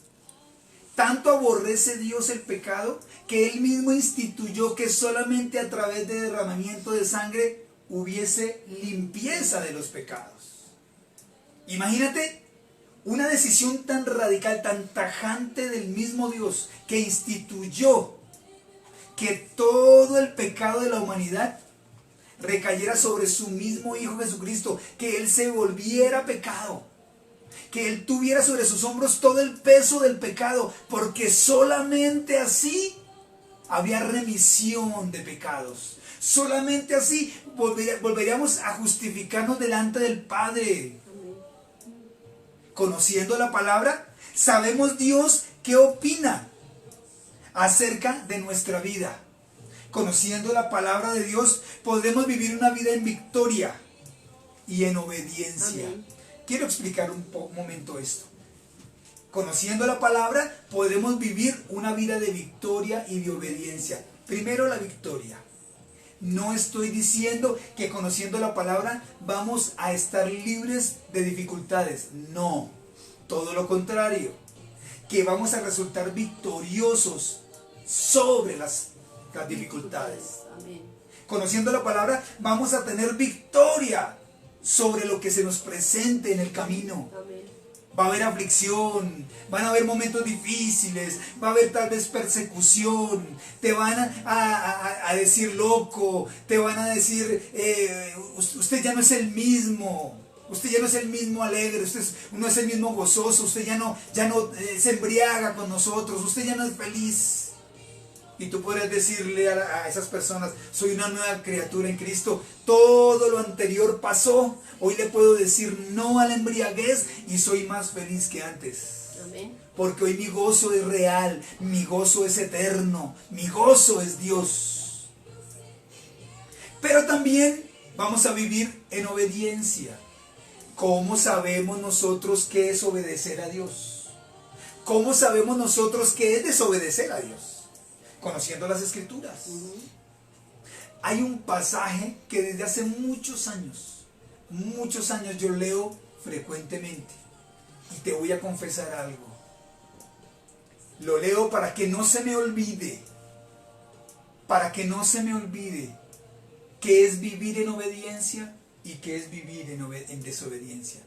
tanto aborrece Dios el pecado que Él mismo instituyó que solamente a través de derramamiento de sangre hubiese limpieza de los pecados. Imagínate una decisión tan radical, tan tajante del mismo Dios que instituyó que todo el pecado de la humanidad recayera sobre su mismo Hijo Jesucristo, que Él se volviera pecado, que Él tuviera sobre sus hombros todo el peso del pecado, porque solamente así había remisión de pecados. Solamente así volveríamos a justificarnos delante del Padre. Conociendo la palabra, sabemos Dios qué opina acerca de nuestra vida. Conociendo la palabra de Dios, podemos vivir una vida en victoria y en obediencia. Amén. Quiero explicar un momento esto. Conociendo la palabra, podemos vivir una vida de victoria y de obediencia. Primero, la victoria. No estoy diciendo que conociendo la palabra vamos a estar libres de dificultades. No, todo lo contrario. Que vamos a resultar victoriosos sobre las dificultades. Amén. Conociendo la palabra vamos a tener victoria sobre lo que se nos presente en el camino. Amén. Va a haber aflicción, van a haber momentos difíciles, va a haber tal vez persecución, te van a decir loco, te van a decir usted ya no es el mismo, usted ya no es el mismo alegre, usted no es el mismo gozoso, usted ya no se embriaga con nosotros, usted ya no es feliz. Y tú podrías decirle a esas personas, soy una nueva criatura en Cristo, todo lo anterior pasó, hoy le puedo decir no a la embriaguez y soy más feliz que antes. Amén. Porque hoy mi gozo es real, mi gozo es eterno, mi gozo es Dios. Pero también vamos a vivir en obediencia. ¿Cómo sabemos nosotros qué es obedecer a Dios? ¿Cómo sabemos nosotros qué es desobedecer a Dios? Conociendo las Escrituras. Hay un pasaje que desde hace muchos años yo leo frecuentemente. Y te voy a confesar algo. Lo leo para que no se me olvide. Para que no se me olvide qué es vivir en obediencia y qué es vivir en desobediencia.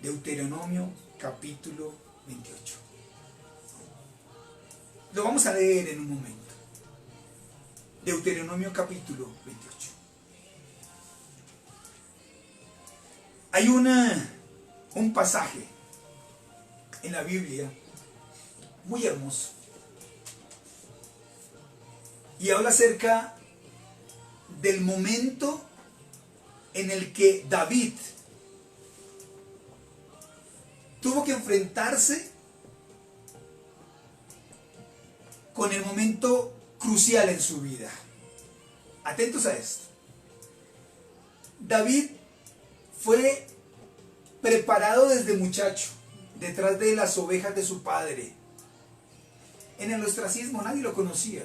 Deuteronomio capítulo 28. Lo vamos a leer en un momento. Deuteronomio capítulo 28. Hay un pasaje en la Biblia muy hermoso. Y habla acerca del momento en el que David tuvo que enfrentarse con el momento crucial en su vida. Atentos a esto. David fue preparado desde muchacho, detrás de las ovejas de su padre. En el ostracismo nadie lo conocía.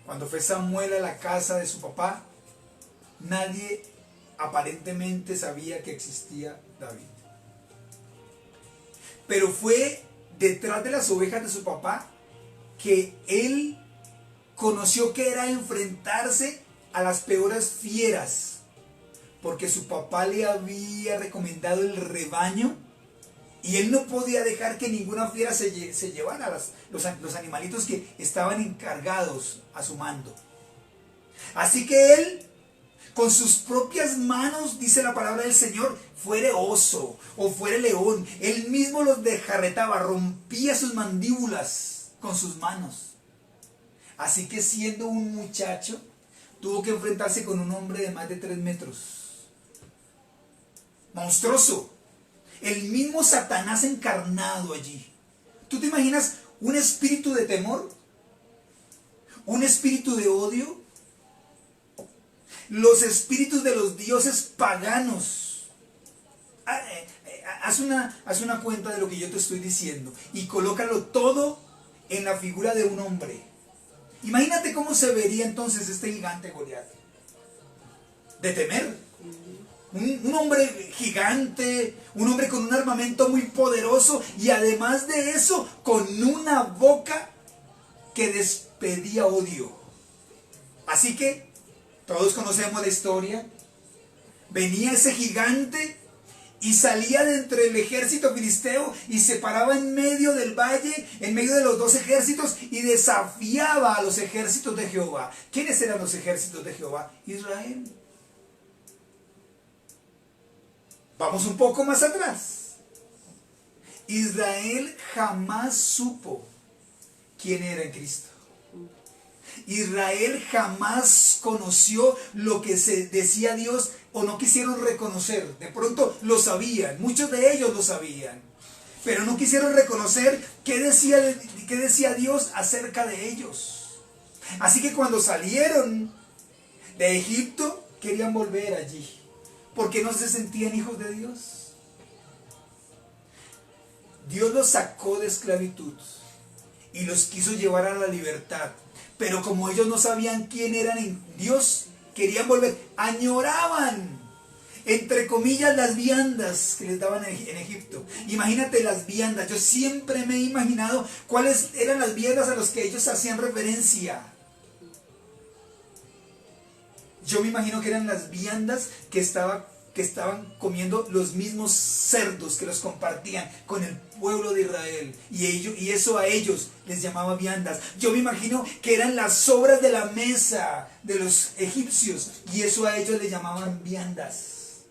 Cuando fue Samuel a la casa de su papá, nadie aparentemente sabía que existía David. Pero fue detrás de las ovejas de su papá que él conoció que era enfrentarse a las peores fieras, porque su papá le había recomendado el rebaño y él no podía dejar que ninguna fiera se llevara los animalitos que estaban encargados a su mando. Así que él, con sus propias manos, dice la palabra del Señor, fuere oso o fuere león, él mismo los desjarretaba, rompía sus mandíbulas con sus manos. Así que siendo un muchacho, tuvo que enfrentarse con un hombre de más de 3 metros. Monstruoso. El mismo Satanás encarnado allí. ¿Tú te imaginas un espíritu de temor? un espíritu de odio. Los espíritus de los dioses paganos. Haz una cuenta de lo que yo te estoy diciendo y colócalo todo en la figura de un hombre. Imagínate cómo se vería entonces este gigante Goliat. De temer. Un hombre gigante, un hombre con un armamento muy poderoso y además de eso con una boca que despedía odio. Así que todos conocemos la historia. Venía ese gigante y salía de entre el ejército filisteo y se paraba en medio del valle, en medio de los dos ejércitos y desafiaba a los ejércitos de Jehová. ¿Quiénes eran los ejércitos de Jehová? Israel. Vamos un poco más atrás. Israel jamás supo quién era en Cristo. Israel jamás conoció lo que se decía Dios o no quisieron reconocer. De pronto lo sabían, muchos de ellos lo sabían, pero no quisieron reconocer qué decía Dios acerca de ellos. Así que cuando salieron de Egipto querían volver allí, porque no se sentían hijos de Dios. Dios los sacó de esclavitud y los quiso llevar a la libertad. Pero como ellos no sabían quién eran en Dios, querían volver, añoraban, entre comillas, las viandas que les daban en Egipto. Imagínate las viandas, yo siempre me he imaginado cuáles eran las viandas a las que ellos hacían referencia. Yo me imagino que eran las viandas que estaban comiendo los mismos cerdos que los compartían con el pueblo de Israel, y eso a ellos les llamaba viandas. Yo me imagino que eran las sobras de la mesa de los egipcios y eso a ellos les llamaban viandas.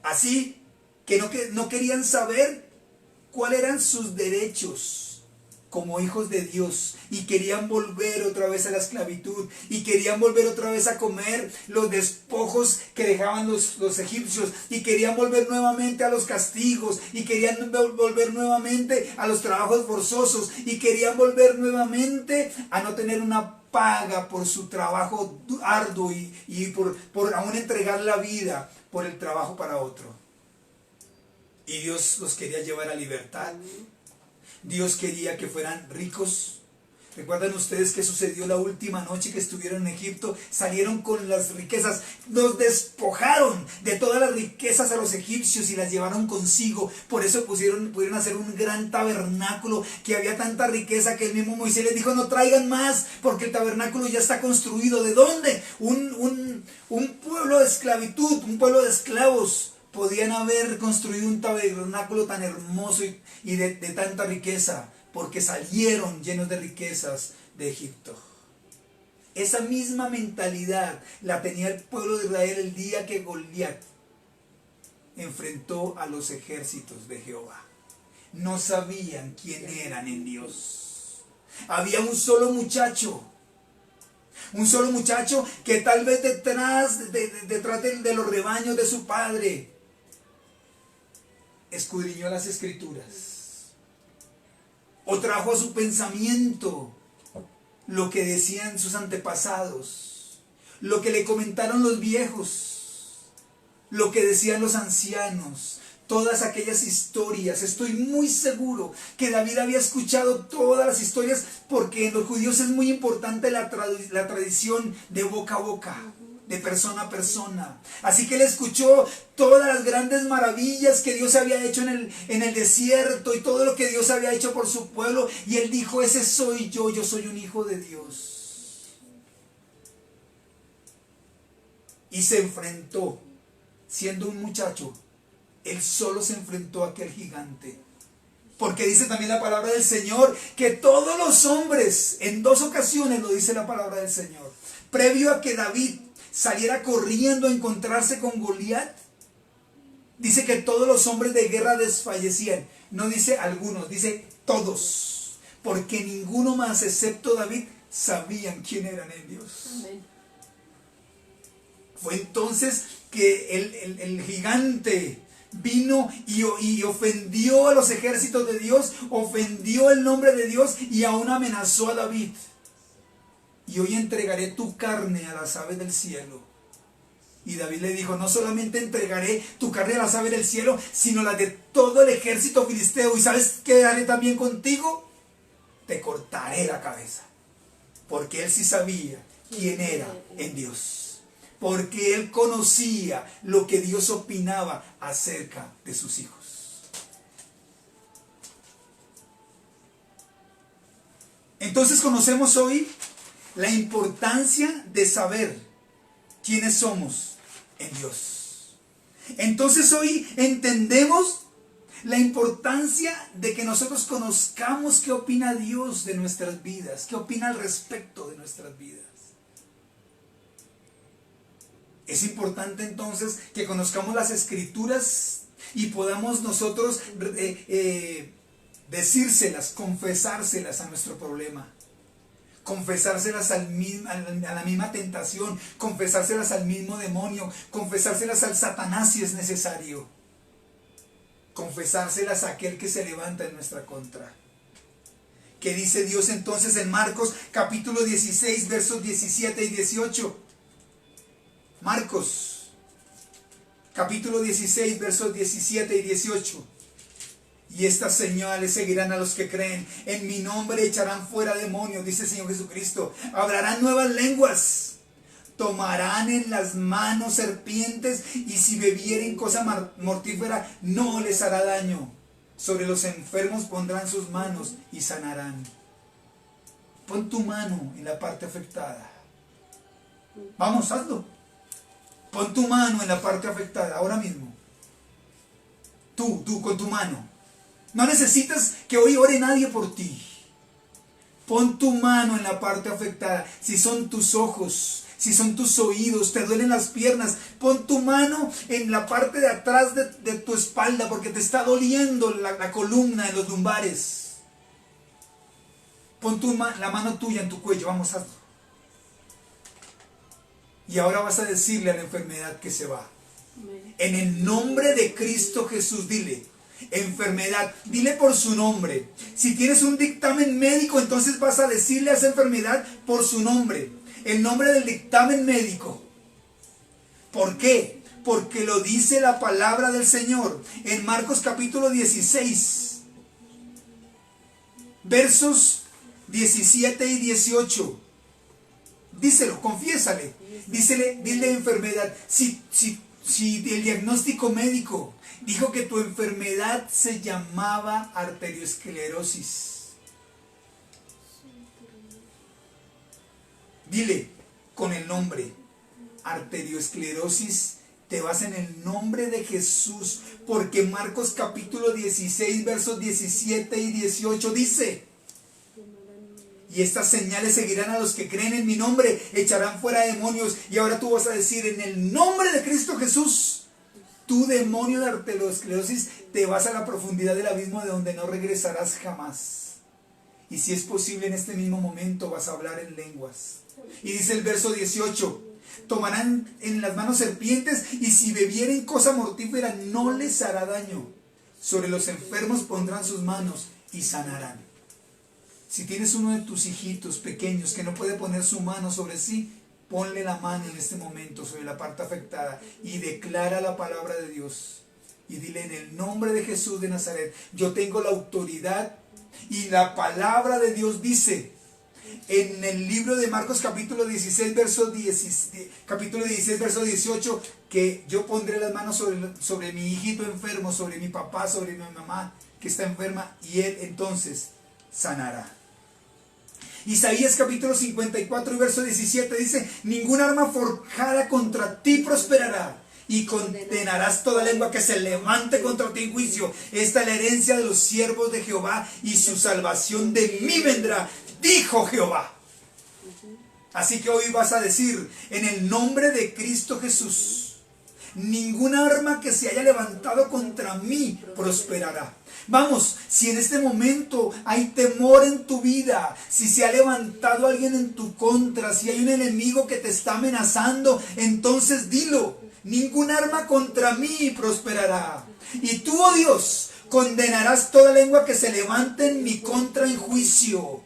Así que no querían saber cuáles eran sus derechos como hijos de Dios y querían volver otra vez a la esclavitud y querían volver otra vez a comer los despojos que dejaban los egipcios y querían volver nuevamente a los castigos y querían volver nuevamente a los trabajos forzosos y querían volver nuevamente a no tener una paga por su trabajo arduo y por aún entregar la vida por el trabajo para otro. Y Dios los quería llevar a libertad. Dios quería que fueran ricos. ¿Recuerdan ustedes qué sucedió la última noche que estuvieron en Egipto? Salieron con las riquezas, los despojaron de todas las riquezas a los egipcios y las llevaron consigo. Por eso pudieron hacer un gran tabernáculo, que había tanta riqueza que el mismo Moisés les dijo: no traigan más, porque el tabernáculo ya está construido. ¿De dónde? Un pueblo de esclavitud, un pueblo de esclavos, podían haber construido un tabernáculo tan hermoso y de tanta riqueza, porque salieron llenos de riquezas de Egipto. Esa misma mentalidad la tenía el pueblo de Israel el día que Goliat enfrentó a los ejércitos de Jehová. No sabían quién eran en Dios. Había un solo muchacho que tal vez detrás de los rebaños de su padre escudriñó las escrituras o trajo a su pensamiento lo que decían sus antepasados, lo que le comentaron los viejos, lo que decían los ancianos, todas aquellas historias. Estoy muy seguro que David había escuchado todas las historias, porque en los judíos es muy importante la tradición de boca a boca, de persona a persona. Así que él escuchó todas las grandes maravillas que Dios había hecho en el desierto y todo lo que Dios había hecho por su pueblo, y él dijo: ese soy yo soy un hijo de Dios. Y se enfrentó, siendo un muchacho, él solo se enfrentó a aquel gigante. Porque dice también la palabra del Señor que todos los hombres, en 2 ocasiones lo dice la palabra del Señor, previo a que David saliera corriendo a encontrarse con Goliat, dice que todos los hombres de guerra desfallecían. No dice algunos, dice todos, porque ninguno más excepto David sabían quién eran en Dios. Amén. Fue entonces que el gigante vino y ofendió a los ejércitos de Dios, ofendió el nombre de Dios y aún amenazó a David. y hoy entregaré tu carne a las aves del cielo. Y David le dijo, no solamente entregaré tu carne a las aves del cielo, sino la de todo el ejército filisteo. ¿Y sabes qué haré también contigo? Te cortaré la cabeza. Porque él sí sabía quién era en Dios. Porque él conocía lo que Dios opinaba acerca de sus hijos. Entonces conocemos hoy la importancia de saber quiénes somos en Dios. Entonces hoy entendemos la importancia de que nosotros conozcamos qué opina Dios de nuestras vidas, qué opina al respecto de nuestras vidas. Es importante entonces que conozcamos las Escrituras y podamos nosotros decírselas, confesárselas a nuestro problema. Confesárselas a la misma tentación, confesárselas al mismo demonio, confesárselas al Satanás si es necesario, confesárselas a aquel que se levanta en nuestra contra. ¿Qué dice Dios entonces en Marcos capítulo 16 versos 17 y 18? Marcos capítulo 16 versos 17 y 18. Y estas señales seguirán a los que creen. En mi nombre echarán fuera demonios, dice el Señor Jesucristo. Hablarán nuevas lenguas. Tomarán en las manos serpientes. Y si bebieren cosa mortífera, no les hará daño. Sobre los enfermos pondrán sus manos y sanarán. Pon tu mano en la parte afectada. Vamos, hazlo. Pon tu mano en la parte afectada, ahora mismo. Tú, con tu mano. No necesitas que hoy ore nadie por ti. Pon tu mano en la parte afectada. Si son tus ojos, si son tus oídos, te duelen las piernas, pon tu mano en la parte de atrás de tu espalda porque te está doliendo la columna, en los lumbares. Pon la mano tuya en tu cuello. Vamos, hazlo. Y ahora vas a decirle a la enfermedad que se va. En el nombre de Cristo Jesús, dile. Enfermedad, dile por su nombre. Si tienes un dictamen médico, entonces vas a decirle a esa enfermedad por su nombre, el nombre del dictamen médico. ¿Por qué? Porque lo dice la palabra del Señor en Marcos capítulo 16 versos 17 y 18. Díselo, confiésale. Dile enfermedad. Si el diagnóstico médico dijo que tu enfermedad se llamaba arteriosclerosis, dile con el nombre arteriosclerosis, te vas en el nombre de Jesús, porque Marcos capítulo 16 versos 17 y 18 dice: y estas señales seguirán a los que creen en mi nombre, echarán fuera demonios. Y ahora tú vas a decir: en el nombre de Cristo Jesús, tú, demonio de arteriosclerosis, te vas a la profundidad del abismo de donde no regresarás jamás. Y si es posible, en este mismo momento vas a hablar en lenguas. Y dice el verso 18: tomarán en las manos serpientes, y si bebieren cosa mortífera no les hará daño. Sobre los enfermos pondrán sus manos y sanarán. Si tienes uno de tus hijitos pequeños que no puede poner su mano sobre sí, ponle la mano en este momento sobre la parte afectada y declara la palabra de Dios. Y dile: en el nombre de Jesús de Nazaret, yo tengo la autoridad, y la palabra de Dios dice en el libro de Marcos capítulo 16 verso 18, que yo pondré las manos sobre mi hijito enfermo, sobre mi papá, sobre mi mamá que está enferma, y él entonces sanará. Isaías capítulo 54 y verso 17 dice: ningún arma forjada contra ti prosperará, y condenarás toda lengua que se levante contra ti en juicio. Esta es la herencia de los siervos de Jehová, y su salvación de mí vendrá, dijo Jehová. Así que hoy vas a decir: en el nombre de Cristo Jesús, ninguna arma que se haya levantado contra mí prosperará. Vamos, si en este momento hay temor en tu vida, si se ha levantado alguien en tu contra, si hay un enemigo que te está amenazando, entonces dilo: ningún arma contra mí prosperará. Y tú, oh Dios, condenarás toda lengua que se levante en mi contra en juicio.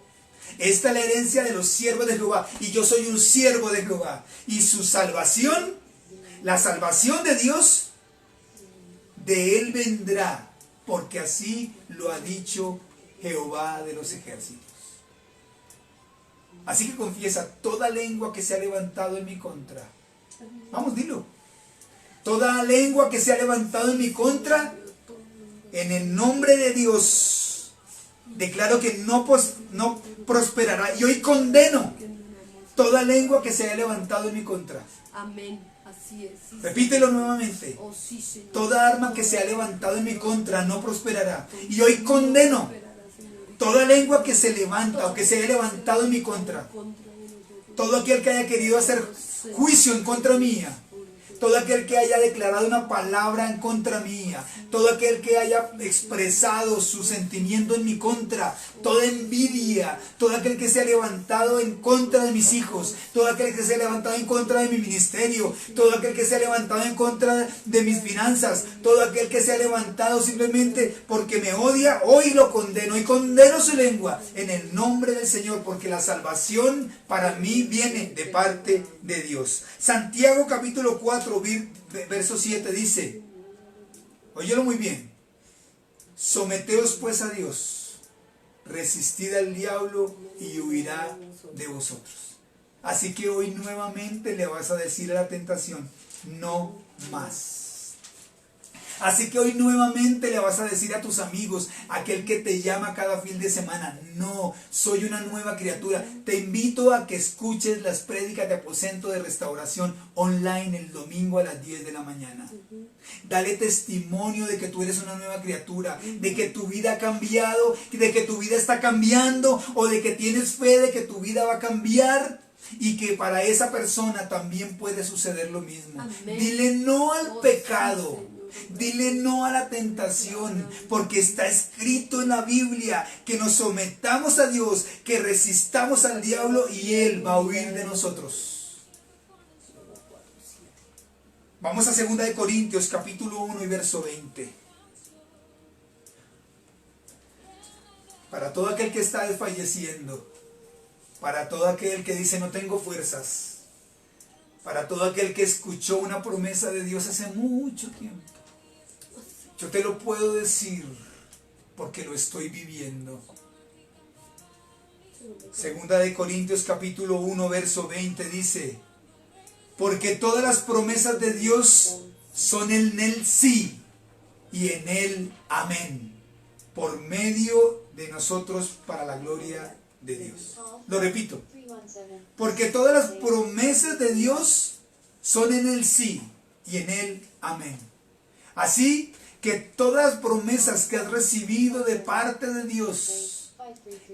Esta es la herencia de los siervos de Jehová, y yo soy un siervo de Jehová. Y su salvación, la salvación de Dios, de él vendrá, porque así lo ha dicho Jehová de los ejércitos. Así que confiesa: toda lengua que se ha levantado en mi contra. Vamos, dilo. Toda lengua que se ha levantado en mi contra, en el nombre de Dios, declaro que no prosperará. Y hoy condeno toda lengua que se haya levantado en mi contra. Amén. Así es. Repítelo nuevamente. Oh, sí, Señor. Toda arma que se ha levantado en mi contra no prosperará. Y hoy condeno toda lengua que se levanta o que se haya levantado en mi contra. Todo aquel que haya querido hacer juicio en contra mía. Todo aquel que haya declarado una palabra en contra mía. Todo aquel que haya expresado su sentimiento en mi contra. Toda envidia. Todo aquel que se ha levantado en contra de mis hijos. Todo aquel que se ha levantado en contra de mi ministerio. Todo aquel que se ha levantado en contra de mis finanzas. Todo aquel que se ha levantado simplemente porque me odia. Hoy lo condeno. Y condeno su lengua en el nombre del Señor. Porque la salvación para mí viene de parte de Dios. Santiago capítulo 4. Verso 7 dice, óyelo muy bien: someteos pues a Dios, resistid al diablo y huirá de vosotros. Así que hoy nuevamente le vas a decir a la tentación: no más. Así que hoy nuevamente le vas a decir a tus amigos, aquel que te llama cada fin de semana: no, soy una nueva criatura. Te invito a que escuches las prédicas de Aposento de Restauración online el domingo a las 10 de la mañana. Dale testimonio de que tú eres una nueva criatura, de que tu vida ha cambiado, de que tu vida está cambiando, o de que tienes fe de que tu vida va a cambiar. Y que para esa persona también puede suceder lo mismo. Amén. Dile no al Oh, pecado. sí, Señor. Dile no a la tentación, porque está escrito en la Biblia que nos sometamos a Dios, que resistamos al diablo y Él va a huir de nosotros. Vamos a 2 de Corintios capítulo 1 y verso 20. Para todo aquel que está desfalleciendo, para todo aquel que dice no tengo fuerzas, para todo aquel que escuchó una promesa de Dios hace mucho tiempo, yo te lo puedo decir porque lo estoy viviendo. 2 de Corintios capítulo 1 verso 20 dice: porque todas las promesas de Dios son en el sí y en el amén, por medio de nosotros para la gloria de Dios. Lo repito: porque todas las promesas de Dios son en el sí y en el amén. Así que todas las promesas que has recibido de parte de Dios,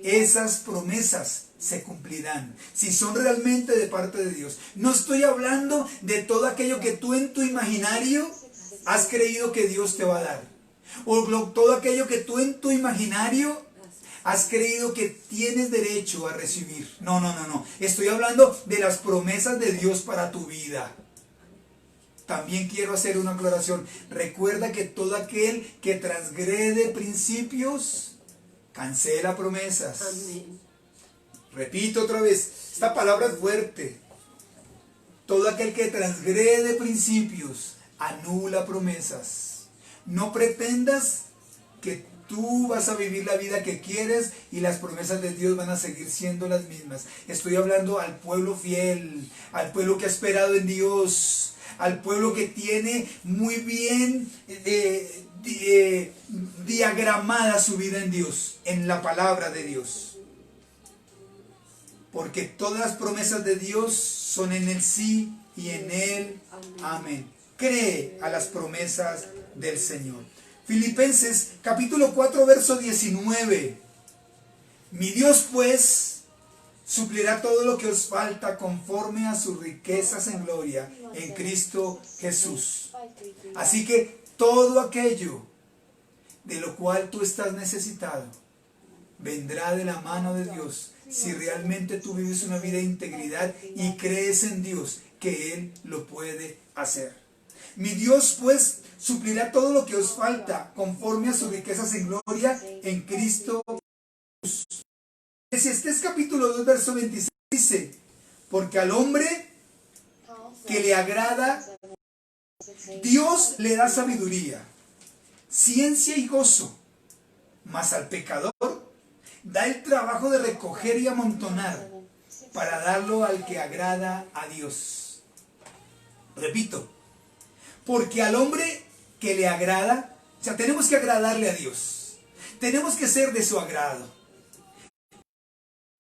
esas promesas se cumplirán si son realmente de parte de Dios. No estoy hablando de todo aquello que tú en tu imaginario has creído que Dios te va a dar, o todo aquello que tú en tu imaginario has creído que tienes derecho a recibir. No. Estoy hablando de las promesas de Dios para tu vida. También quiero hacer una aclaración. Recuerda que todo aquel que transgrede principios cancela promesas. Amén. Repito otra vez, esta palabra es fuerte. Todo aquel que transgrede principios anula promesas. No pretendas que tú vas a vivir la vida que quieres y las promesas de Dios van a seguir siendo las mismas. Estoy hablando al pueblo fiel, al pueblo que ha esperado en Dios, al pueblo que tiene muy bien diagramada su vida en Dios, en la palabra de Dios. Porque todas las promesas de Dios son en el sí y en el amén. Cree a las promesas del Señor. Filipenses capítulo 4 verso 19. Mi Dios pues suplirá todo lo que os falta conforme a sus riquezas en gloria en Cristo Jesús. Así que todo aquello de lo cual tú estás necesitado vendrá de la mano de Dios si realmente tú vives una vida de integridad y crees en Dios que Él lo puede hacer. Mi Dios pues suplirá todo lo que os falta conforme a sus riquezas en gloria en Cristo Jesús. Eclesiastés capítulo 2, verso 26 dice, porque al hombre que le agrada, Dios le da sabiduría, ciencia y gozo, mas al pecador da el trabajo de recoger y amontonar para darlo al que agrada a Dios. Repito, porque al hombre que le agrada, o sea, tenemos que agradarle a Dios, tenemos que ser de su agrado,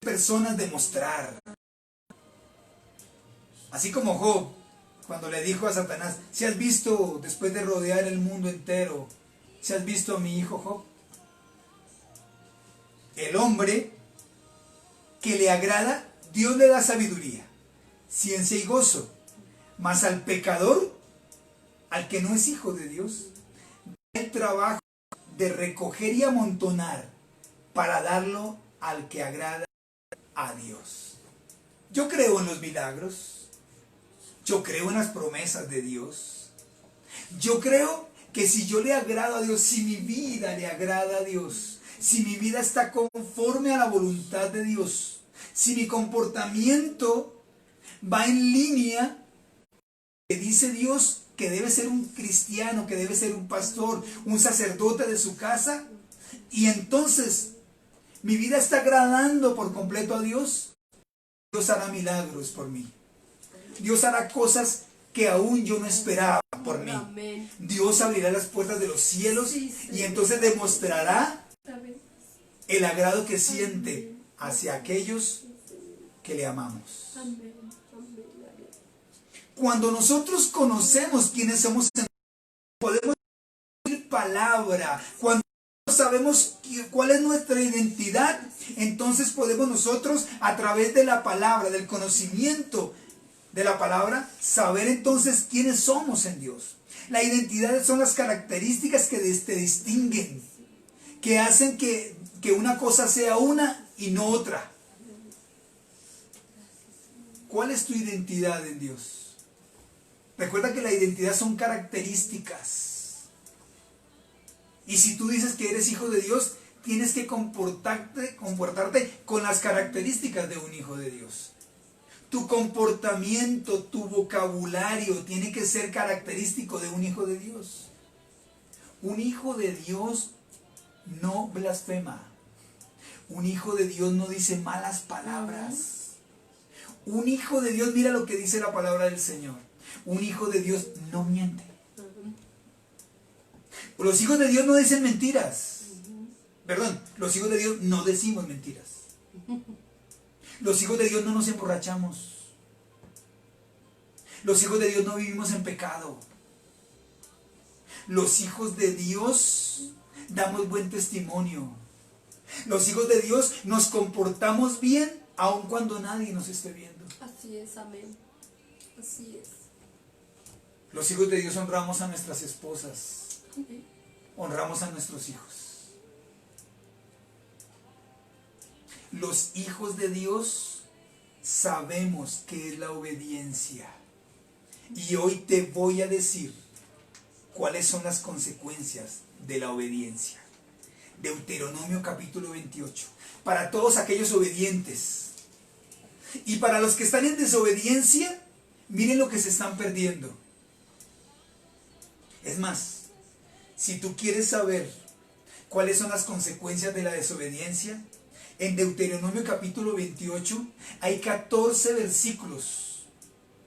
personas de mostrar, así como Job, cuando le dijo a Satanás, si has visto, después de rodear el mundo entero, si has visto a mi hijo Job, el hombre que le agrada, Dios le da sabiduría, ciencia y gozo, mas al pecador, al que no es hijo de Dios, da el trabajo de recoger y amontonar para darlo al que agrada a Dios. Yo creo en los milagros, yo creo en las promesas de Dios, yo creo que si yo le agrado a Dios, si mi vida le agrada a Dios, si mi vida está conforme a la voluntad de Dios, si mi comportamiento va en línea que dice Dios que debe ser un cristiano, que debe ser un pastor, un sacerdote de su casa, y entonces mi vida está agradando por completo a Dios, Dios hará milagros por mí. Dios hará cosas que aún yo no esperaba por mí. Amén. Dios abrirá las puertas de los cielos Sí, y entonces demostrará Amén. el agrado que siente hacia aquellos que le amamos. Amén. Cuando nosotros conocemos quiénes somos, podemos decir palabra. Cuando sabemos cuál es nuestra identidad, entonces podemos nosotros, a través de la palabra, del conocimiento de la palabra, saber entonces quiénes somos en Dios. La identidad son las características que te distinguen, que hacen que una cosa sea una y no otra. ¿Cuál es tu identidad en Dios? Recuerda que la identidad son características. Y si tú dices que eres hijo de Dios, tienes que comportarte con las características de un hijo de Dios. Tu comportamiento, tu vocabulario tiene que ser característico de un hijo de Dios. Un hijo de Dios no blasfema. Un hijo de Dios no dice malas palabras. Un hijo de Dios, mira lo que dice la palabra del Señor. Un hijo de Dios no miente. Los hijos de Dios no dicen mentiras. Perdón, los hijos de Dios no decimos mentiras. Los hijos de Dios no nos emborrachamos. Los hijos de Dios no vivimos en pecado. Los hijos de Dios damos buen testimonio. Los hijos de Dios nos comportamos bien aun cuando nadie nos esté viendo. Así es, amén. Así es. Los hijos de Dios honramos a nuestras esposas. Amén. Honramos a nuestros hijos. Los hijos de Dios sabemos qué es la obediencia. Y hoy te voy a decir cuáles son las consecuencias de la obediencia. Deuteronomio capítulo 28. Para todos aquellos obedientes. Y para los que están en desobediencia, miren lo que se están perdiendo. Es más, si tú quieres saber cuáles son las consecuencias de la desobediencia, en Deuteronomio capítulo 28 hay 14 versículos,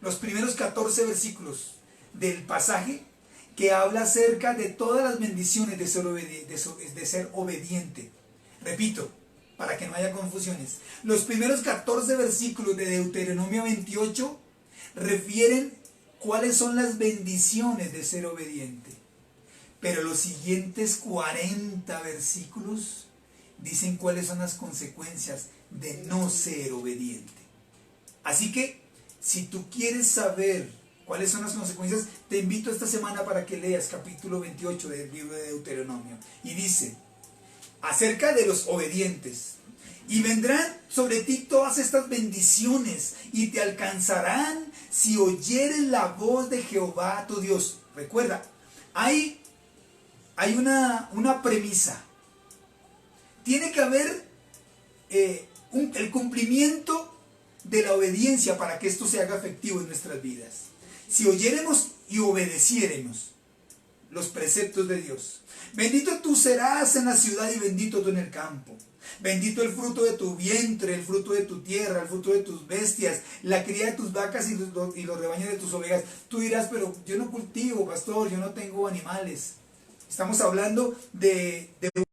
los primeros 14 versículos del pasaje que habla acerca de todas las bendiciones de ser obediente. Repito, para que no haya confusiones, los primeros 14 versículos de Deuteronomio 28 refieren cuáles son las bendiciones de ser obediente. Pero los siguientes 40 versículos dicen cuáles son las consecuencias de no ser obediente. Así que, si tú quieres saber cuáles son las consecuencias, te invito esta semana para que leas capítulo 28 del libro de Deuteronomio. Y dice, acerca de los obedientes: y vendrán sobre ti todas estas bendiciones, y te alcanzarán si oyeres la voz de Jehová tu Dios. Recuerda, hay una premisa. Tiene que haber el cumplimiento de la obediencia para que esto se haga efectivo en nuestras vidas. Si oyéremos y obedeciéremos los preceptos de Dios. Bendito tú serás en la ciudad y bendito tú en el campo. Bendito el fruto de tu vientre, el fruto de tu tierra, el fruto de tus bestias, la cría de tus vacas y los rebaños de tus ovejas. Tú dirás, pero yo no cultivo, pastor, yo no tengo animales. Estamos hablando de una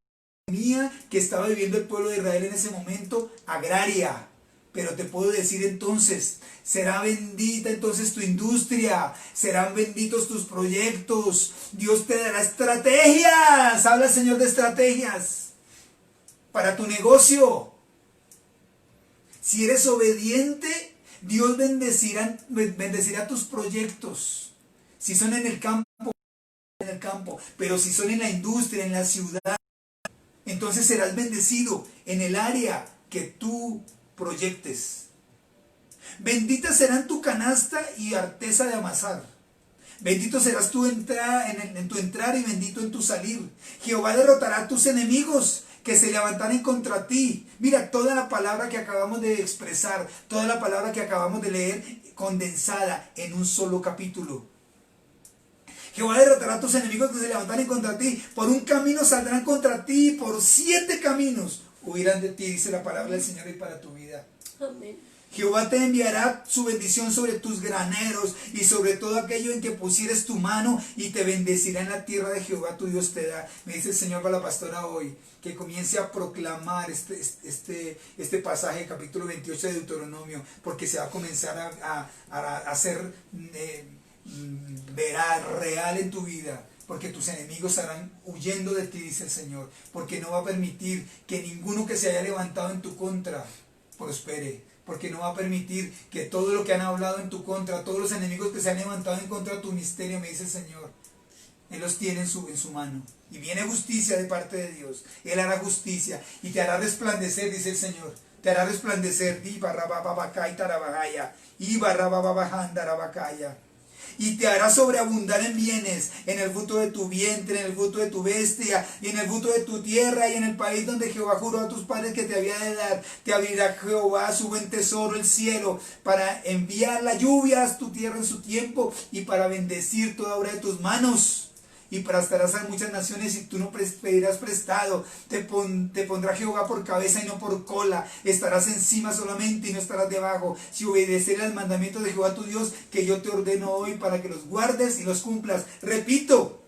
economía que estaba viviendo el pueblo de Israel en ese momento, agraria. Pero te puedo decir entonces, será bendita entonces tu industria, serán benditos tus proyectos, Dios te dará estrategias, habla el Señor de estrategias para tu negocio. Si eres obediente, Dios bendecirá tus proyectos. Si son en el campo, pero si son en la industria, en la ciudad, entonces serás bendecido en el área que tú proyectes. Bendita serán tu canasta y arteza de amasar. Bendito serás tu entrada en tu entrar y bendito en tu salir. Jehová derrotará a tus enemigos que se levantaren contra ti. Mira, toda la palabra que acabamos de expresar, toda la palabra que acabamos de leer, condensada en un solo capítulo. Jehová derrotará a tus enemigos que se levantaren contra ti. Por un camino saldrán contra ti, por 7 caminos huirán de ti, dice la palabra del Señor, y para tu vida. Amén. Jehová te enviará su bendición sobre tus graneros y sobre todo aquello en que pusieres tu mano, y te bendecirá en la tierra de Jehová tu Dios te da. Me dice el Señor para la pastora hoy, que comience a proclamar este pasaje, capítulo 28 de Deuteronomio, porque se va a comenzar a hacer real en tu vida. Porque tus enemigos estarán huyendo de ti, dice el Señor. Porque no va a permitir que ninguno que se haya levantado en tu contra prospere. Porque no va a permitir que todo lo que han hablado en tu contra, todos los enemigos que se han levantado en contra de tu misterio, me dice el Señor, Él los tiene en su mano. Y viene justicia de parte de Dios. Él hará justicia y te hará resplandecer, dice el Señor. Te hará resplandecer. Y te hará sobreabundar en bienes, en el fruto de tu vientre, en el fruto de tu bestia, y en el fruto de tu tierra, y en el país donde Jehová juró a tus padres que te había de dar. Te abrirá Jehová su buen tesoro, el cielo, para enviar la lluvia a tu tierra en su tiempo, y para bendecir toda obra de tus manos. Y prestarás a muchas naciones, y tú no pedirás prestado. Te pondrá Jehová por cabeza y no por cola. Estarás encima solamente y no estarás debajo. Si obedecerás al mandamiento de Jehová tu Dios, que yo te ordeno hoy, para que los guardes y los cumplas. Repito,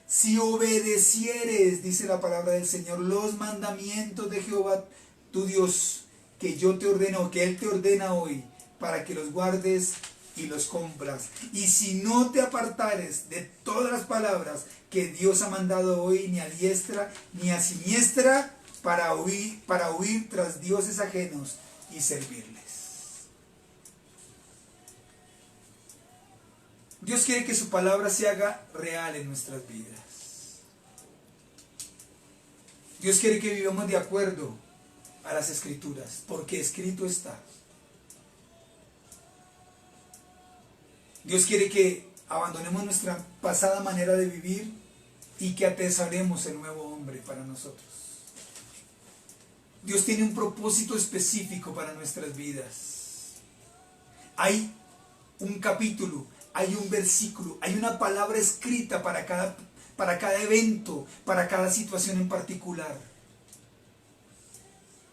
si obedecieres, dice la palabra del Señor, los mandamientos de Jehová tu Dios, que yo te ordeno, que Él te ordena hoy, para que los guardes y los compras. Y si no te apartares de todas las palabras que Dios ha mandado hoy, ni a diestra ni a siniestra, para huir tras dioses ajenos y servirles. Dios quiere que su palabra se haga real en nuestras vidas. Dios quiere que vivamos de acuerdo a las Escrituras, porque escrito está. Dios quiere que abandonemos nuestra pasada manera de vivir y que atesoremos el nuevo hombre para nosotros. Dios tiene un propósito específico para nuestras vidas. Hay un capítulo, hay un versículo, hay una palabra escrita para cada evento, para cada situación en particular.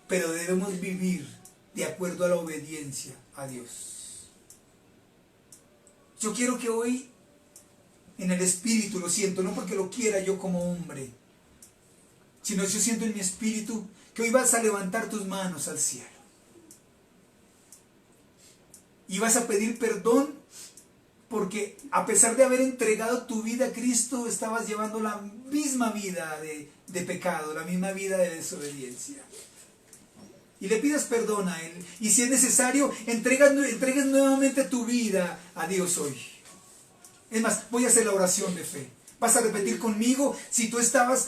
Pero debemos vivir de acuerdo a la obediencia a Dios. Yo quiero que hoy, en el espíritu, lo siento, no porque lo quiera yo como hombre, sino yo siento en mi espíritu que hoy vas a levantar tus manos al cielo. Y vas a pedir perdón porque a pesar de haber entregado tu vida a Cristo, estabas llevando la misma vida de pecado, la misma vida de desobediencia. Y le pidas perdón a Él. Y si es necesario, entregues nuevamente tu vida a Dios hoy. Es más, voy a hacer la oración de fe. Vas a repetir conmigo. Si tú estabas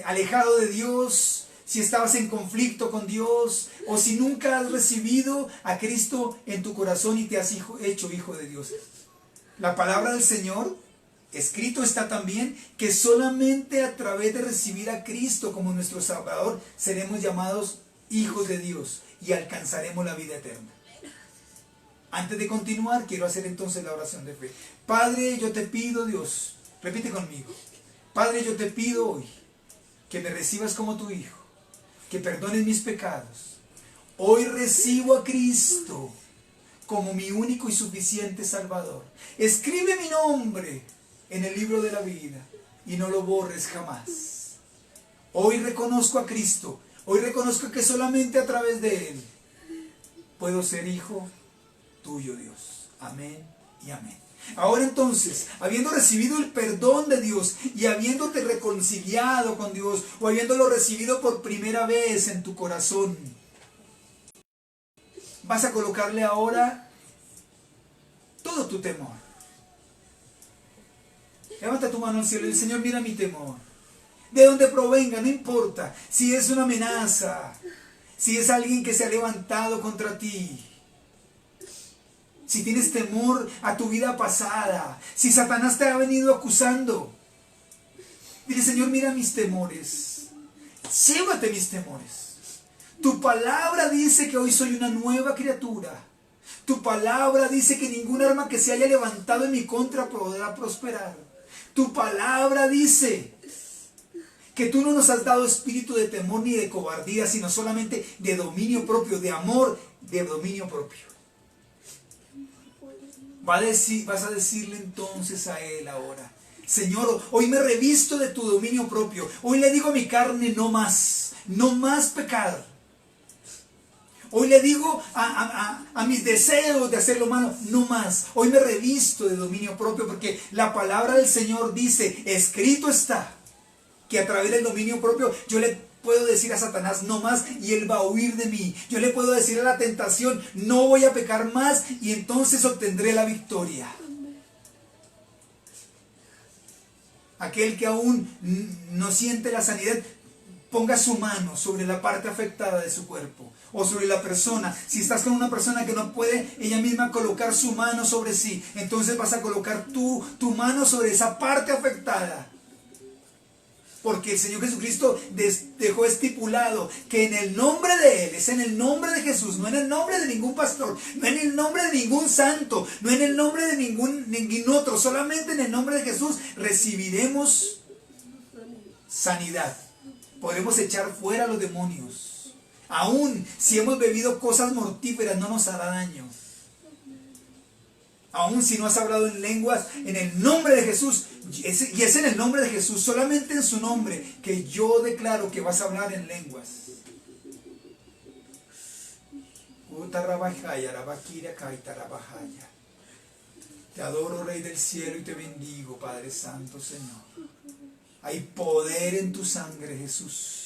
alejado de Dios, si estabas en conflicto con Dios, o si nunca has recibido a Cristo en tu corazón y te has hecho hijo de Dios. La palabra del Señor, escrito está también, que solamente a través de recibir a Cristo como nuestro Salvador seremos llamados hijos de Dios y alcanzaremos la vida eterna. Antes de continuar, quiero hacer entonces la oración de fe. Padre, yo te pido, Dios, repite conmigo. Padre, yo te pido hoy que me recibas como tu hijo, que perdones mis pecados. Hoy recibo a Cristo como mi único y suficiente Salvador. Escribe mi nombre en el libro de la vida y no lo borres jamás. Hoy reconozco a Cristo. Hoy reconozco que solamente a través de Él puedo ser hijo tuyo, Dios. Amén y amén. Ahora entonces, habiendo recibido el perdón de Dios y habiéndote reconciliado con Dios o habiéndolo recibido por primera vez en tu corazón, vas a colocarle ahora todo tu temor. Levanta tu mano al cielo y Señor, mira mi temor. De donde provenga, no importa. Si es una amenaza, si es alguien que se ha levantado contra ti, si tienes temor a tu vida pasada, si Satanás te ha venido acusando, dile, Señor, mira mis temores. Llévate mis temores. Tu palabra dice que hoy soy una nueva criatura. Tu palabra dice que ningún arma que se haya levantado en mi contra podrá prosperar. Tu palabra dice que tú no nos has dado espíritu de temor ni de cobardía, sino solamente de dominio propio, de amor, de dominio propio. Vas a decirle entonces a Él ahora, Señor, hoy me revisto de tu dominio propio. Hoy le digo a mi carne, no más pecar. Hoy le digo a mis deseos de hacer lo malo, no más. Hoy me revisto de dominio propio porque la palabra del Señor dice, escrito está, que a través del dominio propio yo le puedo decir a Satanás, no más, y él va a huir de mí. Yo le puedo decir a la tentación, no voy a pecar más, y entonces obtendré la victoria. Aquel que aún no siente la sanidad, ponga su mano sobre la parte afectada de su cuerpo o sobre la persona. Si estás con una persona que no puede ella misma colocar su mano sobre sí, entonces vas a colocar tu mano sobre esa parte afectada. Porque el Señor Jesucristo dejó estipulado que en el nombre de Él, es en el nombre de Jesús, no en el nombre de ningún pastor, no en el nombre de ningún santo, no en el nombre de ningún otro, solamente en el nombre de Jesús recibiremos sanidad. Podremos echar fuera a los demonios. Aún si hemos bebido cosas mortíferas, no nos hará daño. Aún si no has hablado en lenguas, en el nombre de Jesús, y es en el nombre de Jesús, solamente en su nombre, que yo declaro que vas a hablar en lenguas. Te adoro, Rey del cielo, y te bendigo, Padre Santo, Señor. Hay poder en tu sangre, Jesús.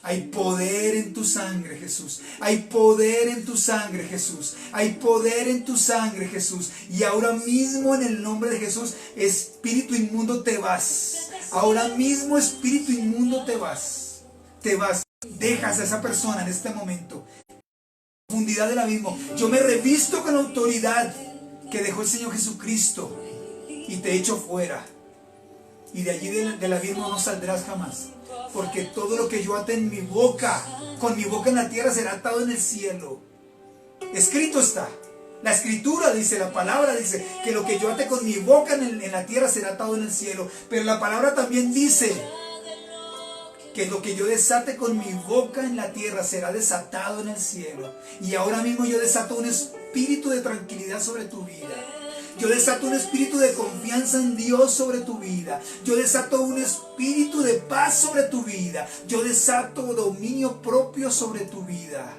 Hay poder en tu sangre, Jesús. Hay poder en tu sangre, Jesús. Hay poder en tu sangre, Jesús. Y ahora mismo en el nombre de Jesús, espíritu inmundo, te vas. Ahora mismo, espíritu inmundo, te vas. Te vas. Dejas a esa persona en este momento. Profundidad del abismo. Yo me revisto con la autoridad que dejó el Señor Jesucristo y te echo fuera. Y de allí del abismo no saldrás jamás. Porque todo lo que yo ate en mi boca, con mi boca en la tierra, será atado en el cielo. Escrito está. La escritura dice, la palabra dice, que lo que yo ate con mi boca en la tierra será atado en el cielo. Pero la palabra también dice que lo que yo desate con mi boca en la tierra será desatado en el cielo. Y ahora mismo yo desato un espíritu de tranquilidad sobre tu vida. Yo desato un espíritu de confianza en Dios sobre tu vida. Yo desato un espíritu de paz sobre tu vida. Yo desato dominio propio sobre tu vida.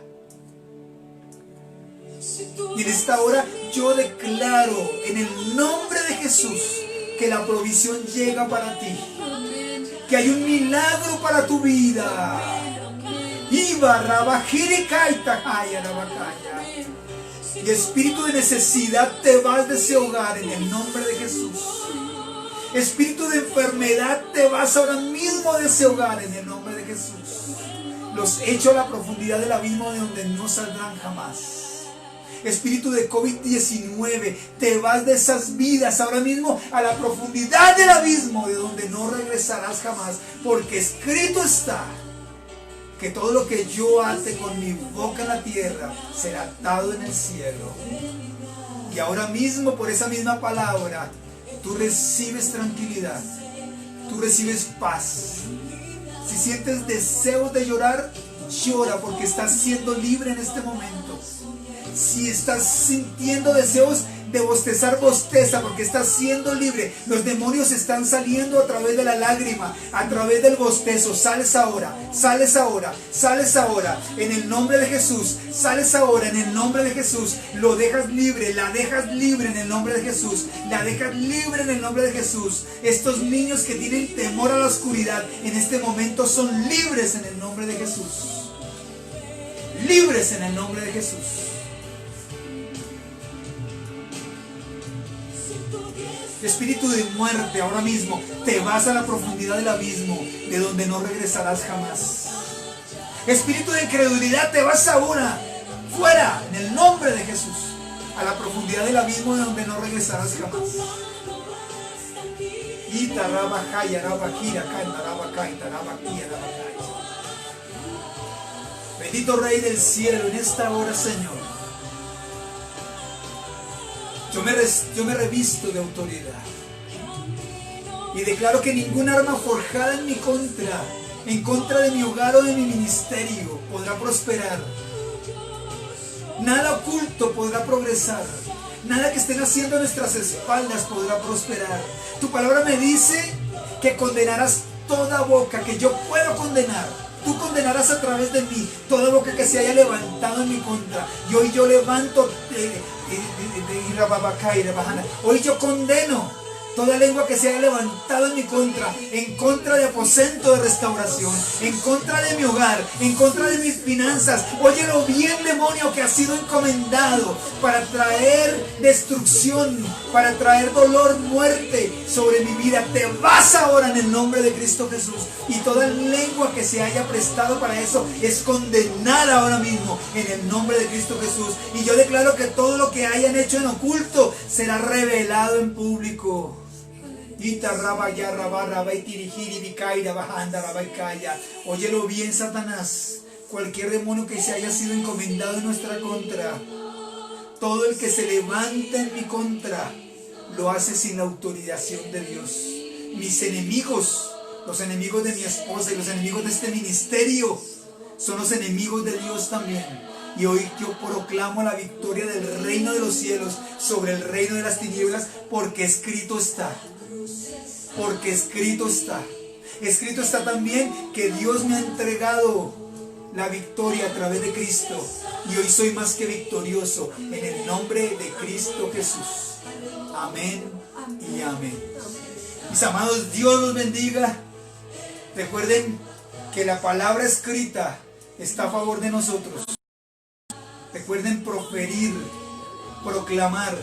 Y en esta hora yo declaro en el nombre de Jesús que la provisión llega para ti. Que hay un milagro para tu vida. Y espíritu de necesidad, te vas de ese hogar en el nombre de Jesús. Espíritu de enfermedad, te vas ahora mismo de ese hogar en el nombre de Jesús. Los echo a la profundidad del abismo de donde no saldrán jamás. Espíritu de COVID-19, te vas de esas vidas ahora mismo a la profundidad del abismo de donde no regresarás jamás. Porque escrito está que todo lo que yo ate con mi boca en la tierra será atado en el cielo. Y ahora mismo, por esa misma palabra, tú recibes tranquilidad, tú recibes paz. Si sientes deseos de llorar, llora, porque estás siendo libre en este momento. Si estás sintiendo deseos de bostezar, bosteza, porque estás siendo libre. Los demonios están saliendo a través de la lágrima, a través del bostezo. Sales ahora, sales ahora, sales ahora, en el nombre de Jesús. Sales ahora en el nombre de Jesús. Lo dejas libre, la dejas libre en el nombre de Jesús. La dejas libre en el nombre de Jesús. Estos niños que tienen temor a la oscuridad en este momento son libres en el nombre de Jesús. Libres en el nombre de Jesús. Espíritu de muerte, ahora mismo te vas a la profundidad del abismo, de donde no regresarás jamás. Espíritu de incredulidad, te vas ahora, fuera, en el nombre de Jesús, a la profundidad del abismo, de donde no regresarás jamás. Bendito Rey del cielo, en esta hora, Señor, yo me revisto de autoridad y declaro que ningún arma forjada en contra de mi hogar o de mi ministerio, podrá prosperar. Nada oculto podrá progresar. Nada que estén haciendo a nuestras espaldas podrá prosperar. Tu palabra me dice que condenarás toda boca que yo puedo condenar. Tú condenarás a través de mí toda boca que se haya levantado en mi contra. Y hoy yo levanto, hoy yo condeno toda lengua que se haya levantado en contra de aposento de restauración, en contra de mi hogar, en contra de mis finanzas. Óyelo bien, demonio que ha sido encomendado para traer destrucción, para traer dolor, muerte sobre mi vida. Te vas ahora en el nombre de Cristo Jesús. Y toda lengua que se haya prestado para eso es condenada ahora mismo en el nombre de Cristo Jesús. Y yo declaro que todo lo que hayan hecho en oculto será revelado en público. Óyelo bien, Satanás. Cualquier demonio que se haya sido encomendado en nuestra contra, todo el que se levanta en mi contra, lo hace sin la autorización de Dios. Mis enemigos, los enemigos de mi esposa y los enemigos de este ministerio, son los enemigos de Dios también. Y hoy yo proclamo la victoria del reino de los cielos sobre el reino de las tinieblas, porque escrito está. Porque escrito está. Escrito está también que Dios me ha entregado la victoria a través de Cristo. Y hoy soy más que victorioso en el nombre de Cristo Jesús. Amén y amén. Mis amados, Dios los bendiga. Recuerden que la palabra escrita está a favor de nosotros. Recuerden proferir, proclamar